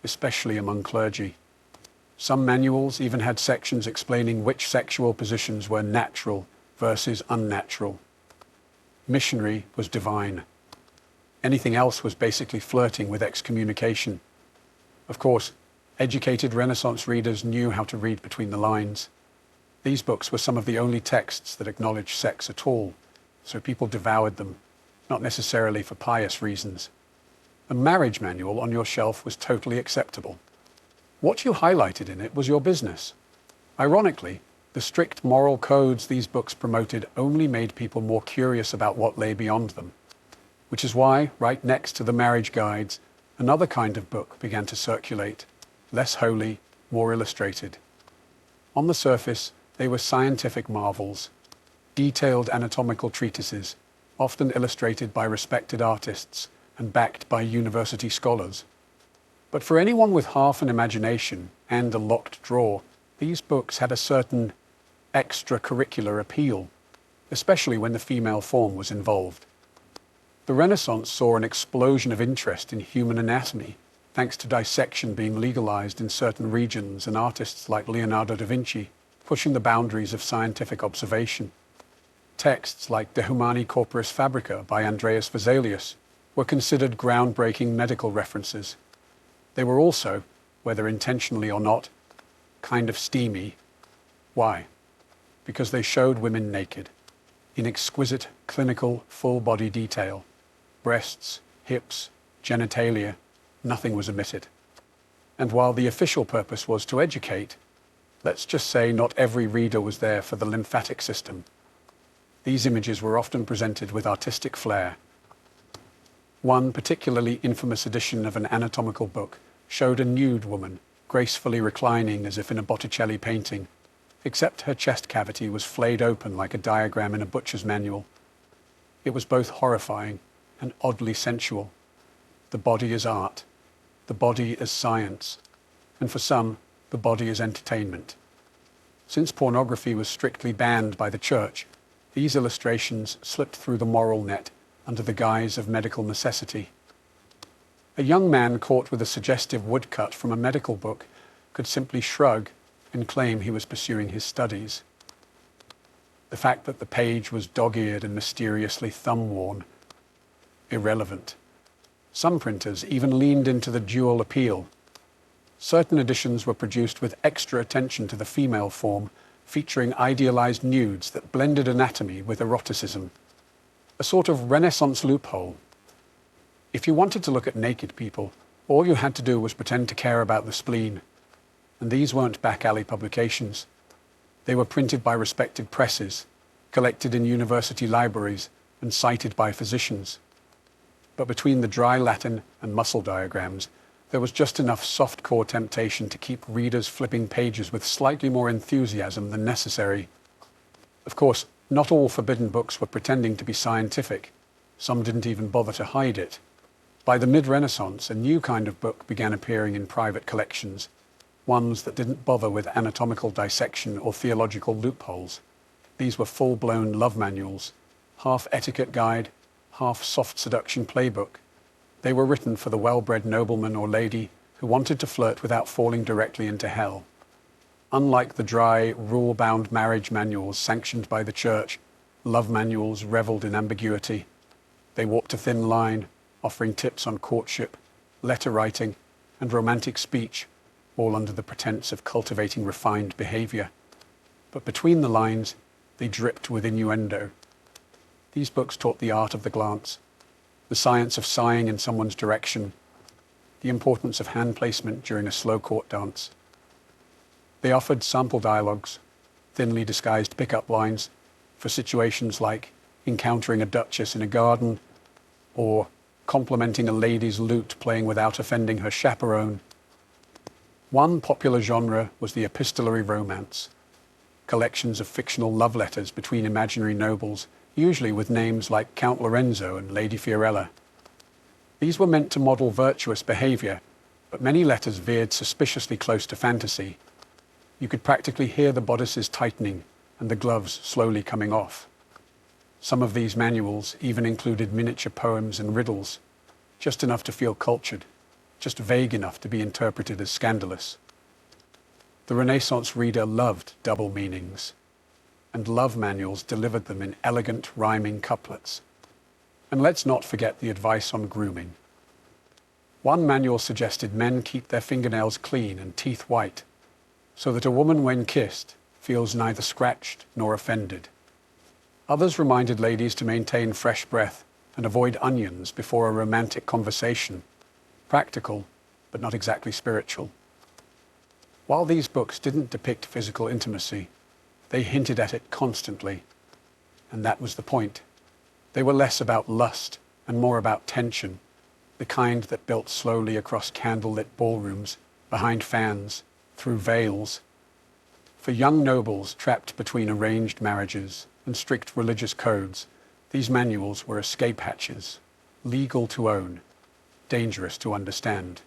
especially among clergy. Some manuals even had sections explaining which sexual positions were natural versus unnatural. Missionary was divine. Anything else was basically flirting with excommunication. Of course, educated Renaissance readers knew how to read between the lines. These books were some of the only texts that acknowledged sex at all, so people devoured them, not necessarily for pious reasons. A marriage manual on your shelf was totally acceptable. What you highlighted in it was your business. Ironically, the strict moral codes these books promoted only made people more curious about what lay beyond them, which is why, right next to the marriage guides, another kind of book began to circulate, less holy, more illustrated. On the surface, they were scientific marvels, detailed anatomical treatises, often illustrated by respected artists and backed by university scholars. But for anyone with half an imagination and a locked drawer, these books had a certain extracurricular appeal, especially when the female form was involved. The Renaissance saw an explosion of interest in human anatomy, thanks to dissection being legalized in certain regions and artists like Leonardo da Vinci pushing the boundaries of scientific observation. Texts like De Humani Corporis Fabrica by Andreas Vesalius were considered groundbreaking medical references. They were also, whether intentionally or not, kind of steamy. Why? Because they showed women naked, in exquisite, clinical, full-body detail. Breasts, hips, genitalia, nothing was omitted. And while the official purpose was to educate, let's just say not every reader was there for the lymphatic system. These images were often presented with artistic flair. One particularly infamous edition of an anatomical book showed a nude woman, gracefully reclining as if in a Botticelli painting, except her chest cavity was flayed open like a diagram in a butcher's manual. It was both horrifying and oddly sensual. The body is art. The body is science. And for some, the body is entertainment. Since pornography was strictly banned by the church, these illustrations slipped through the moral net under the guise of medical necessity. A young man caught with a suggestive woodcut from a medical book could simply shrug and claim he was pursuing his studies. The fact that the page was dog-eared and mysteriously thumb-worn, irrelevant. Some printers even leaned into the dual appeal. Certain editions were produced with extra attention to the female form, featuring idealized nudes that blended anatomy with eroticism. A sort of Renaissance loophole. If you wanted to look at naked people, all you had to do was pretend to care about the spleen. And these weren't back-alley publications. They were printed by respected presses, collected in university libraries, and cited by physicians. But between the dry Latin and muscle diagrams, there was just enough soft-core temptation to keep readers flipping pages with slightly more enthusiasm than necessary. Of course, not all forbidden books were pretending to be scientific. Some didn't even bother to hide it. By the mid-Renaissance, a new kind of book began appearing in private collections, ones that didn't bother with anatomical dissection or theological loopholes. These were full-blown love manuals, half etiquette guide, half soft seduction playbook. They were written for the well-bred nobleman or lady who wanted to flirt without falling directly into hell. Unlike the dry, rule-bound marriage manuals sanctioned by the church, love manuals reveled in ambiguity. They walked a thin line, offering tips on courtship, letter writing, and romantic speech, all under the pretense of cultivating refined behavior. But between the lines, they dripped with innuendo. These books taught the art of the glance, the science of sighing in someone's direction, the importance of hand placement during a slow court dance. They offered sample dialogues, thinly disguised pickup lines, for situations like encountering a duchess in a garden or complimenting a lady's lute playing without offending her chaperone. One popular genre was the epistolary romance, collections of fictional love letters between imaginary nobles, usually with names like Count Lorenzo and Lady Fiorella. These were meant to model virtuous behavior, but many letters veered suspiciously close to fantasy. You could practically hear the bodices tightening and the gloves slowly coming off. Some of these manuals even included miniature poems and riddles, just enough to feel cultured, just vague enough to be interpreted as scandalous. The Renaissance reader loved double meanings, and love manuals delivered them in elegant rhyming couplets. And let's not forget the advice on grooming. One manual suggested men keep their fingernails clean and teeth white, so that a woman when kissed feels neither scratched nor offended. Others reminded ladies to maintain fresh breath and avoid onions before a romantic conversation. Practical, but not exactly spiritual. While these books didn't depict physical intimacy, they hinted at it constantly. And that was the point. They were less about lust and more about tension, the kind that built slowly across candlelit ballrooms, behind fans, through veils. For young nobles trapped between arranged marriages and strict religious codes, these manuals were escape hatches, legal to own, dangerous to understand.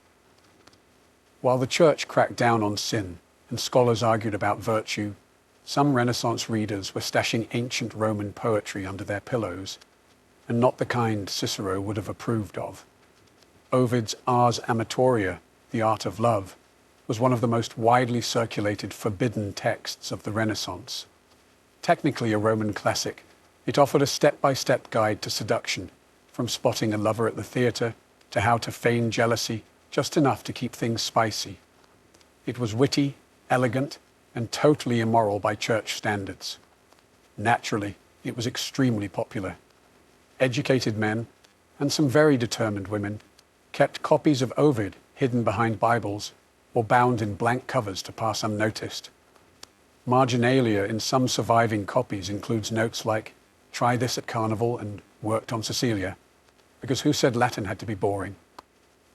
While the church cracked down on sin and scholars argued about virtue, some Renaissance readers were stashing ancient Roman poetry under their pillows, and not the kind Cicero would have approved of. Ovid's Ars Amatoria, The Art of Love, was one of the most widely circulated forbidden texts of the Renaissance. Technically a Roman classic, it offered a step-by-step guide to seduction, from spotting a lover at the theatre to how to feign jealousy, just enough to keep things spicy. It was witty, elegant, and totally immoral by church standards. Naturally, it was extremely popular. Educated men, and some very determined women, kept copies of Ovid hidden behind Bibles or bound in blank covers to pass unnoticed. Marginalia in some surviving copies includes notes like, "Try this at Carnival," and "Worked on Cecilia," because who said Latin had to be boring?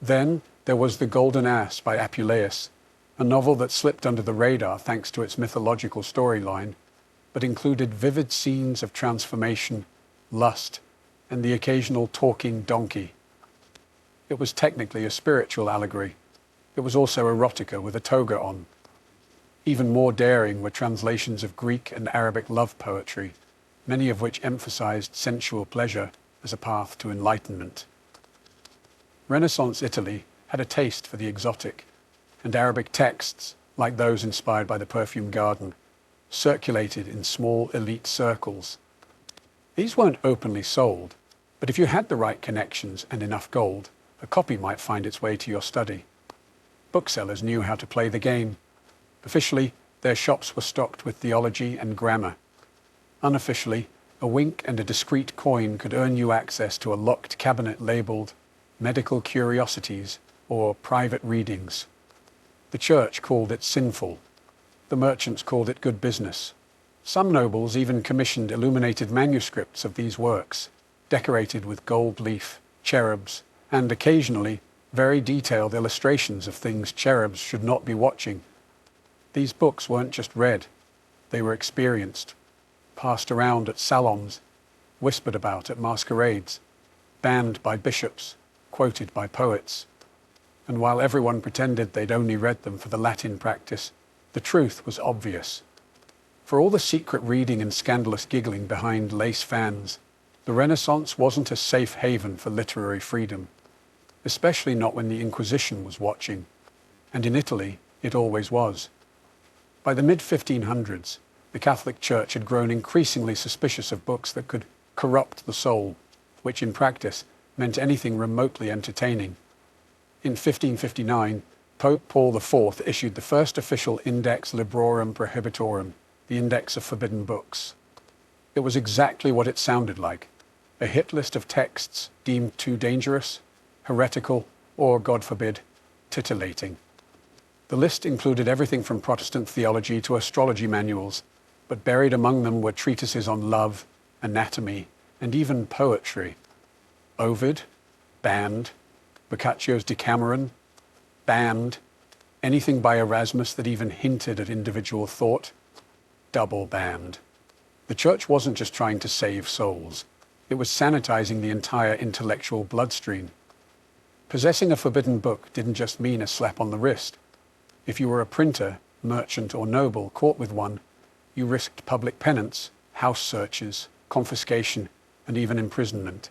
Then there was The Golden Ass by Apuleius, a novel that slipped under the radar thanks to its mythological storyline, but included vivid scenes of transformation, lust, and the occasional talking donkey. It was technically a spiritual allegory. It was also erotica with a toga on. Even more daring were translations of Greek and Arabic love poetry, many of which emphasized sensual pleasure as a path to enlightenment. Renaissance Italy had a taste for the exotic, and Arabic texts, like those inspired by the Perfume Garden, circulated in small elite circles. These weren't openly sold, but if you had the right connections and enough gold, a copy might find its way to your study. Booksellers knew how to play the game. Officially, their shops were stocked with theology and grammar. Unofficially, a wink and a discreet coin could earn you access to a locked cabinet labeled Medical Curiosities or Private Readings. The church called it sinful. The merchants called it good business. Some nobles even commissioned illuminated manuscripts of these works, decorated with gold leaf, cherubs, and occasionally very detailed illustrations of things cherubs should not be watching. These books weren't just read, they were experienced, passed around at salons, whispered about at masquerades, banned by bishops, quoted by poets. And while everyone pretended they'd only read them for the Latin practice, the truth was obvious. For all the secret reading and scandalous giggling behind lace fans, the Renaissance wasn't a safe haven for literary freedom, especially not when the Inquisition was watching, and in Italy it always was. By the mid-1500s, the Catholic Church had grown increasingly suspicious of books that could corrupt the soul, which in practice meant anything remotely entertaining. In 1559, Pope Paul IV issued the first official Index Librorum Prohibitorum, the Index of Forbidden Books. It was exactly what it sounded like, a hit list of texts deemed too dangerous, heretical, or, God forbid, titillating. The list included everything from Protestant theology to astrology manuals, but buried among them were treatises on love, anatomy, and even poetry. Ovid, banned. Boccaccio's Decameron, banned. Anything by Erasmus that even hinted at individual thought, double banned. The church wasn't just trying to save souls. It was sanitizing the entire intellectual bloodstream. Possessing a forbidden book didn't just mean a slap on the wrist. If you were a printer, merchant, or noble caught with one, you risked public penance, house searches, confiscation, and even imprisonment.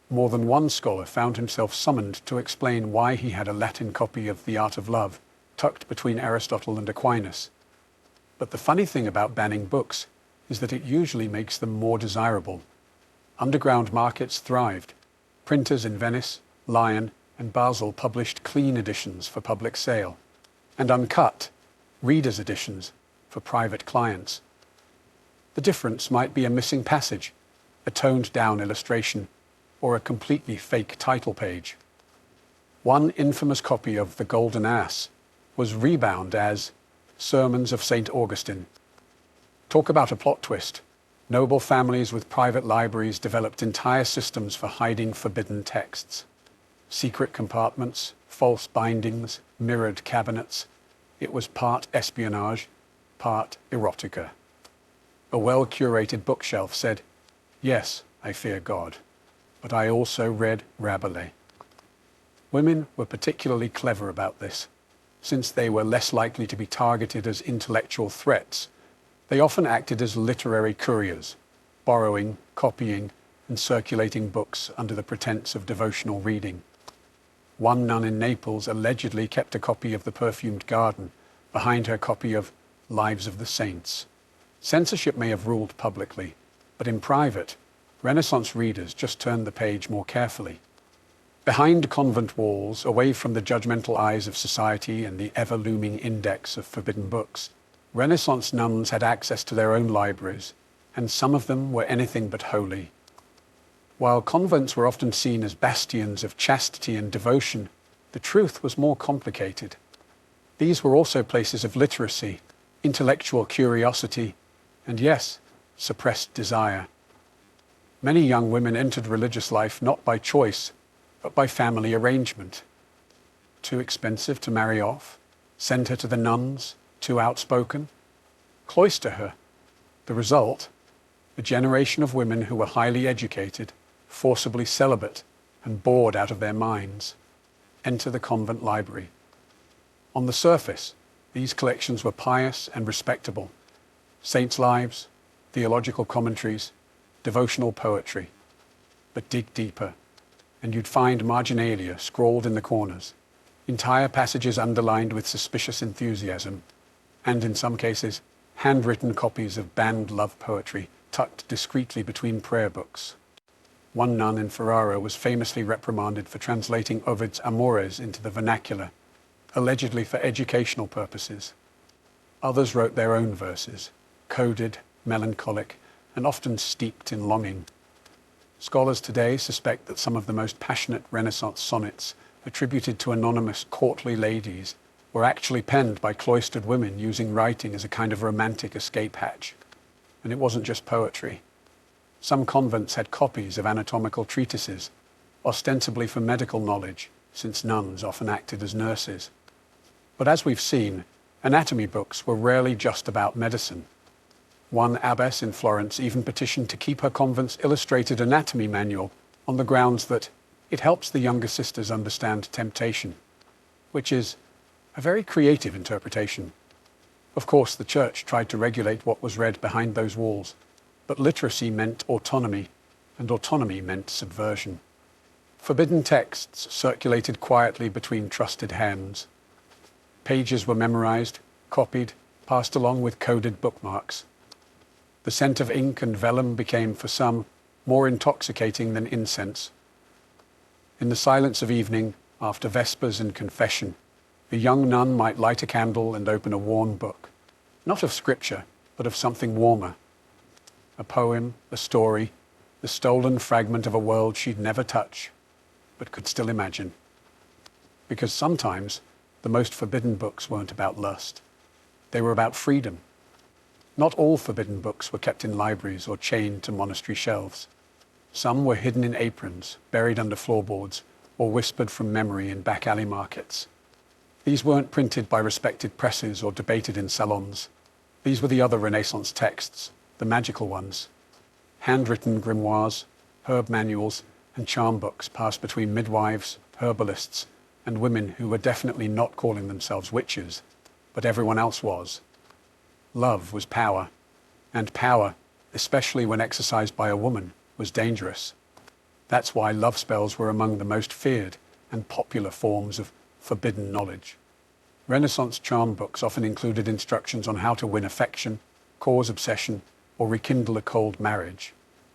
More than one scholar found himself summoned to explain why he had a Latin copy of The Art of Love, tucked between Aristotle and Aquinas. But the funny thing about banning books is that it usually makes them more desirable. Underground markets thrived. Printers in Venice, Lyon, and Basel published clean editions for public sale, and uncut, readers' editions for private clients. The difference might be a missing passage, a toned-down illustration, or a completely fake title page. One infamous copy of The Golden Ass was rebound as Sermons of St. Augustine. Talk about a plot twist. Noble families with private libraries developed entire systems for hiding forbidden texts. Secret compartments, false bindings, mirrored cabinets. It was part espionage, part erotica. A well-curated bookshelf said, "Yes, I fear God, but I also read Rabelais." Women were particularly clever about this. Since they were less likely to be targeted as intellectual threats, they often acted as literary couriers, borrowing, copying, and circulating books under the pretense of devotional reading. One nun in Naples allegedly kept a copy of The Perfumed Garden behind her copy of Lives of the Saints. Censorship may have ruled publicly, but in private, Renaissance readers just turned the page more carefully. Behind convent walls, away from the judgmental eyes of society and the ever-looming index of forbidden books, Renaissance nuns had access to their own libraries, and some of them were anything but holy. While convents were often seen as bastions of chastity and devotion, the truth was more complicated. These were also places of literacy, intellectual curiosity, and yes, suppressed desire. Many young women entered religious life not by choice, but by family arrangement. Too expensive to marry off? Send her to the nuns? Too outspoken? Cloister her. The result? A generation of women who were highly educated, forcibly celibate, and bored out of their minds. Enter the convent library. On the surface, these collections were pious and respectable. Saints' lives, theological commentaries, devotional poetry. But dig deeper, and you'd find marginalia scrawled in the corners, entire passages underlined with suspicious enthusiasm, and in some cases, handwritten copies of banned love poetry tucked discreetly between prayer books. One nun in Ferrara was famously reprimanded for translating Ovid's Amores into the vernacular, allegedly for educational purposes. Others wrote their own verses, coded, melancholic, and often steeped in longing. Scholars today suspect that some of the most passionate Renaissance sonnets attributed to anonymous courtly ladies were actually penned by cloistered women using writing as a kind of romantic escape hatch. And it wasn't just poetry. Some convents had copies of anatomical treatises, ostensibly for medical knowledge, since nuns often acted as nurses. But as we've seen, anatomy books were rarely just about medicine. One abbess in Florence even petitioned to keep her convent's illustrated anatomy manual on the grounds that it helps the younger sisters understand temptation, which is a very creative interpretation. Of course, the church tried to regulate what was read behind those walls, but literacy meant autonomy, and autonomy meant subversion. Forbidden texts circulated quietly between trusted hands. Pages were memorized, copied, passed along with coded bookmarks. The scent of ink and vellum became, for some, more intoxicating than incense. In the silence of evening, after vespers and confession, a young nun might light a candle and open a worn book, not of scripture, but of something warmer. A poem, a story, the stolen fragment of a world she'd never touch, but could still imagine. Because sometimes the most forbidden books weren't about lust. They were about freedom. Not all forbidden books were kept in libraries or chained to monastery shelves. Some were hidden in aprons, buried under floorboards, or whispered from memory in back alley markets. These weren't printed by respected presses or debated in salons. These were the other Renaissance texts, the magical ones. Handwritten grimoires, herb manuals, and charm books passed between midwives, herbalists, and women who were definitely not calling themselves witches, but everyone else was. Love was power, and power, especially when exercised by a woman, was dangerous. That's why love spells were among the most feared and popular forms of forbidden knowledge. Renaissance charm books often included instructions on how to win affection, cause obsession, or rekindle a cold marriage.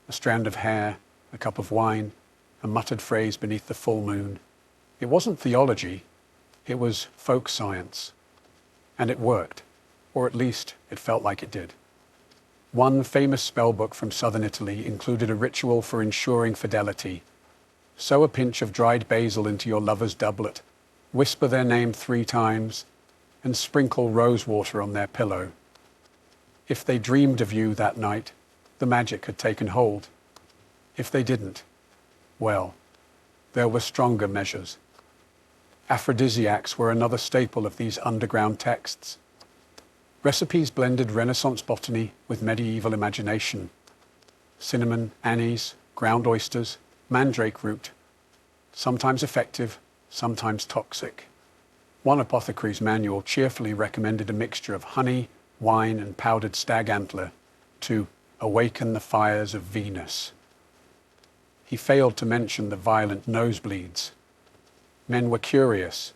A strand of hair, a cup of wine, a muttered phrase beneath the full moon. It wasn't theology, it was folk science. And it worked, or at least it felt like it did. One famous spellbook from southern Italy included a ritual for ensuring fidelity. Sew a pinch of dried basil into your lover's doublet, whisper their name 3 times, and sprinkle rose water on their pillow. If they dreamed of you that night, the magic had taken hold. If they didn't, well, there were stronger measures. Aphrodisiacs were another staple of these underground texts. Recipes blended Renaissance botany with medieval imagination. Cinnamon, anise, ground oysters, mandrake root. Sometimes effective, sometimes toxic. One apothecary's manual cheerfully recommended a mixture of honey, wine, and powdered stag antler to awaken the fires of Venus. He failed to mention the violent nosebleeds. Men were curious,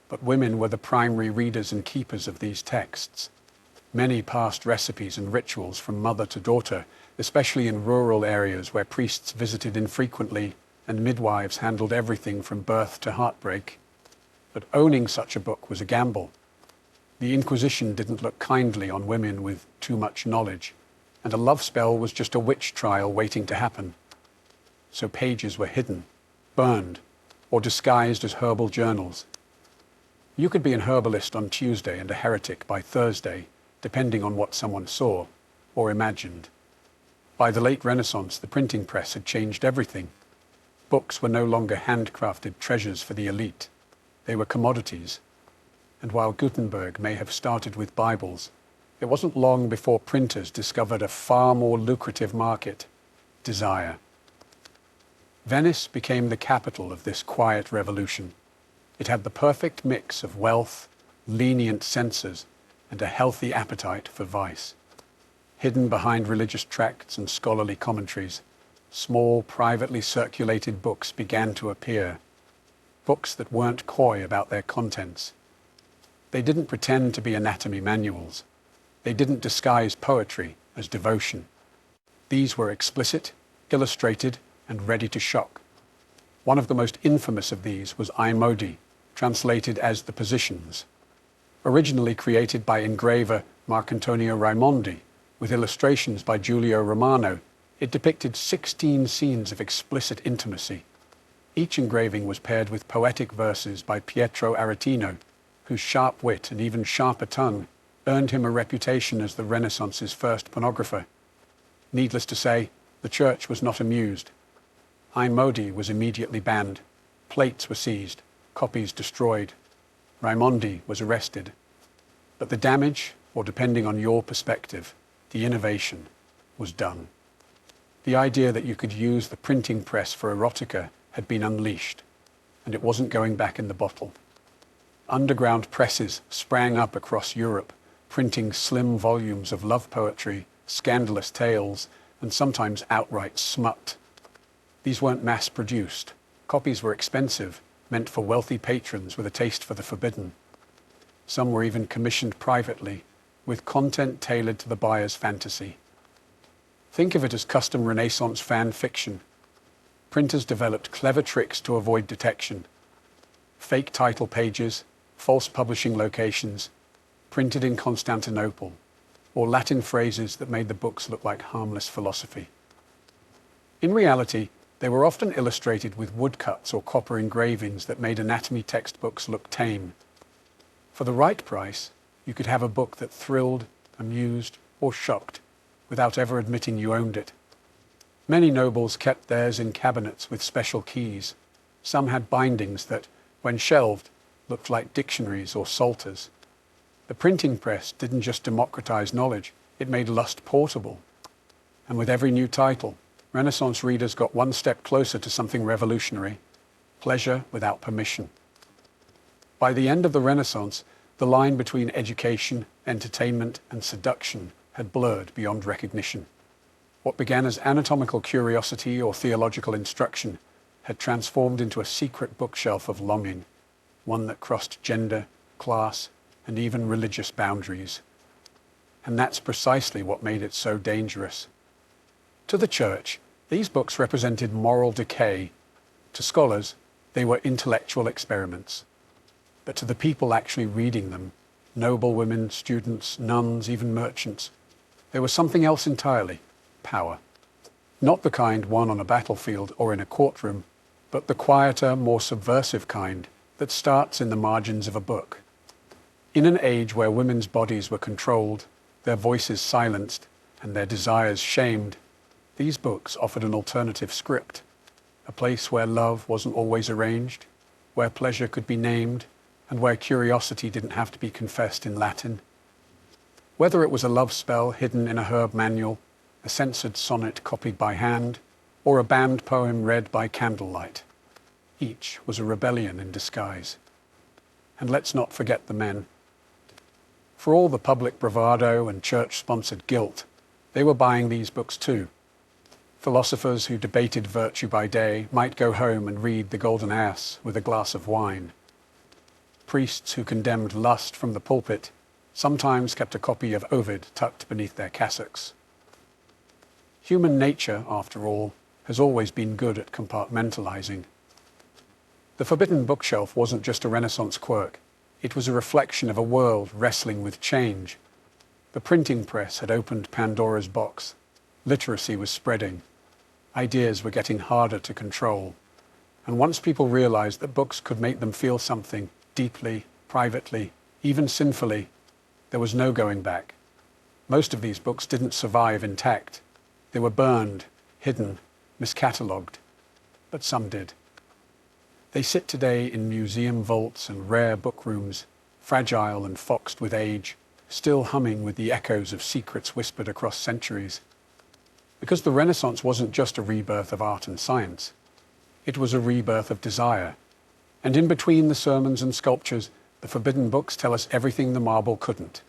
but women were the primary readers and keepers of these texts. Many passed recipes and rituals from mother to daughter, especially in rural areas where priests visited infrequently and midwives handled everything from birth to heartbreak. But owning such a book was a gamble. The Inquisition didn't look kindly on women with too much knowledge, and a love spell was just a witch trial waiting to happen. So pages were hidden, burned, or disguised as herbal journals. You could be an herbalist on Tuesday and a heretic by Thursday, depending on what someone saw or imagined. By the late Renaissance, the printing press had changed everything. Books were no longer handcrafted treasures for the elite. They were commodities. And while Gutenberg may have started with Bibles, it wasn't long before printers discovered a far more lucrative market: desire. Venice became the capital of this quiet revolution. It had the perfect mix of wealth, lenient censors, and a healthy appetite for vice. Hidden behind religious tracts and scholarly commentaries, small, privately circulated books began to appear. Books that weren't coy about their contents. They didn't pretend to be anatomy manuals. They didn't disguise poetry as devotion. These were explicit, illustrated, and ready to shock. One of the most infamous of these was I Modi, translated as The Positions. Originally created by engraver Marcantonio Raimondi, with illustrations by Giulio Romano, it depicted 16 scenes of explicit intimacy. Each engraving was paired with poetic verses by Pietro Aretino, whose sharp wit and even sharper tongue earned him a reputation as the Renaissance's first pornographer. Needless to say, the church was not amused. I Modi was immediately banned. Plates were seized, copies destroyed. Raimondi was arrested. But the damage, or depending on your perspective, the innovation, was done. The idea that you could use the printing press for erotica had been unleashed, and it wasn't going back in the bottle. Underground presses sprang up across Europe, printing slim volumes of love poetry, scandalous tales, and sometimes outright smut. These weren't mass-produced. Copies were expensive, meant for wealthy patrons with a taste for the forbidden. Some were even commissioned privately, with content tailored to the buyer's fantasy. Think of it as custom Renaissance fan fiction. Printers developed clever tricks to avoid detection. Fake title pages, false publishing locations, printed in Constantinople, or Latin phrases that made the books look like harmless philosophy. In reality, they were often illustrated with woodcuts or copper engravings that made anatomy textbooks look tame. For the right price, you could have a book that thrilled, amused, or shocked, without ever admitting you owned it. Many nobles kept theirs in cabinets with special keys. Some had bindings that, when shelved, looked like dictionaries or psalters. The printing press didn't just democratize knowledge, it made lust portable. And with every new title, Renaissance readers got one step closer to something revolutionary: pleasure without permission. By the end of the Renaissance, the line between education, entertainment, and seduction had blurred beyond recognition. What began as anatomical curiosity or theological instruction had transformed into a secret bookshelf of longing, one that crossed gender, class, and even religious boundaries. And that's precisely what made it so dangerous. To the church, these books represented moral decay. To scholars, they were intellectual experiments. But to the people actually reading them, noble women, students, nuns, even merchants, there was something else entirely: power. Not the kind won on a battlefield or in a courtroom, but the quieter, more subversive kind that starts in the margins of a book. In an age where women's bodies were controlled, their voices silenced, and their desires shamed, these books offered an alternative script, a place where love wasn't always arranged, where pleasure could be named, and where curiosity didn't have to be confessed in Latin. Whether it was a love spell hidden in a herb manual, a censored sonnet copied by hand, or a banned poem read by candlelight, each was a rebellion in disguise. And let's not forget the men. For all the public bravado and church-sponsored guilt, they were buying these books too. Philosophers who debated virtue by day might go home and read The Golden Ass with a glass of wine. Priests who condemned lust from the pulpit sometimes kept a copy of Ovid tucked beneath their cassocks. Human nature, after all, has always been good at compartmentalizing. The forbidden bookshelf wasn't just a Renaissance quirk. It was a reflection of a world wrestling with change. The printing press had opened Pandora's box. Literacy was spreading. Ideas were getting harder to control. And once people realized that books could make them feel something deeply, privately, even sinfully, there was no going back. Most of these books didn't survive intact. They were burned, hidden, miscatalogued. But some did. They sit today in museum vaults and rare book rooms, fragile and foxed with age, still humming with the echoes of secrets whispered across centuries. Because the Renaissance wasn't just a rebirth of art and science. It was a rebirth of desire. And in between the sermons and sculptures, the forbidden books tell us everything the marble couldn't.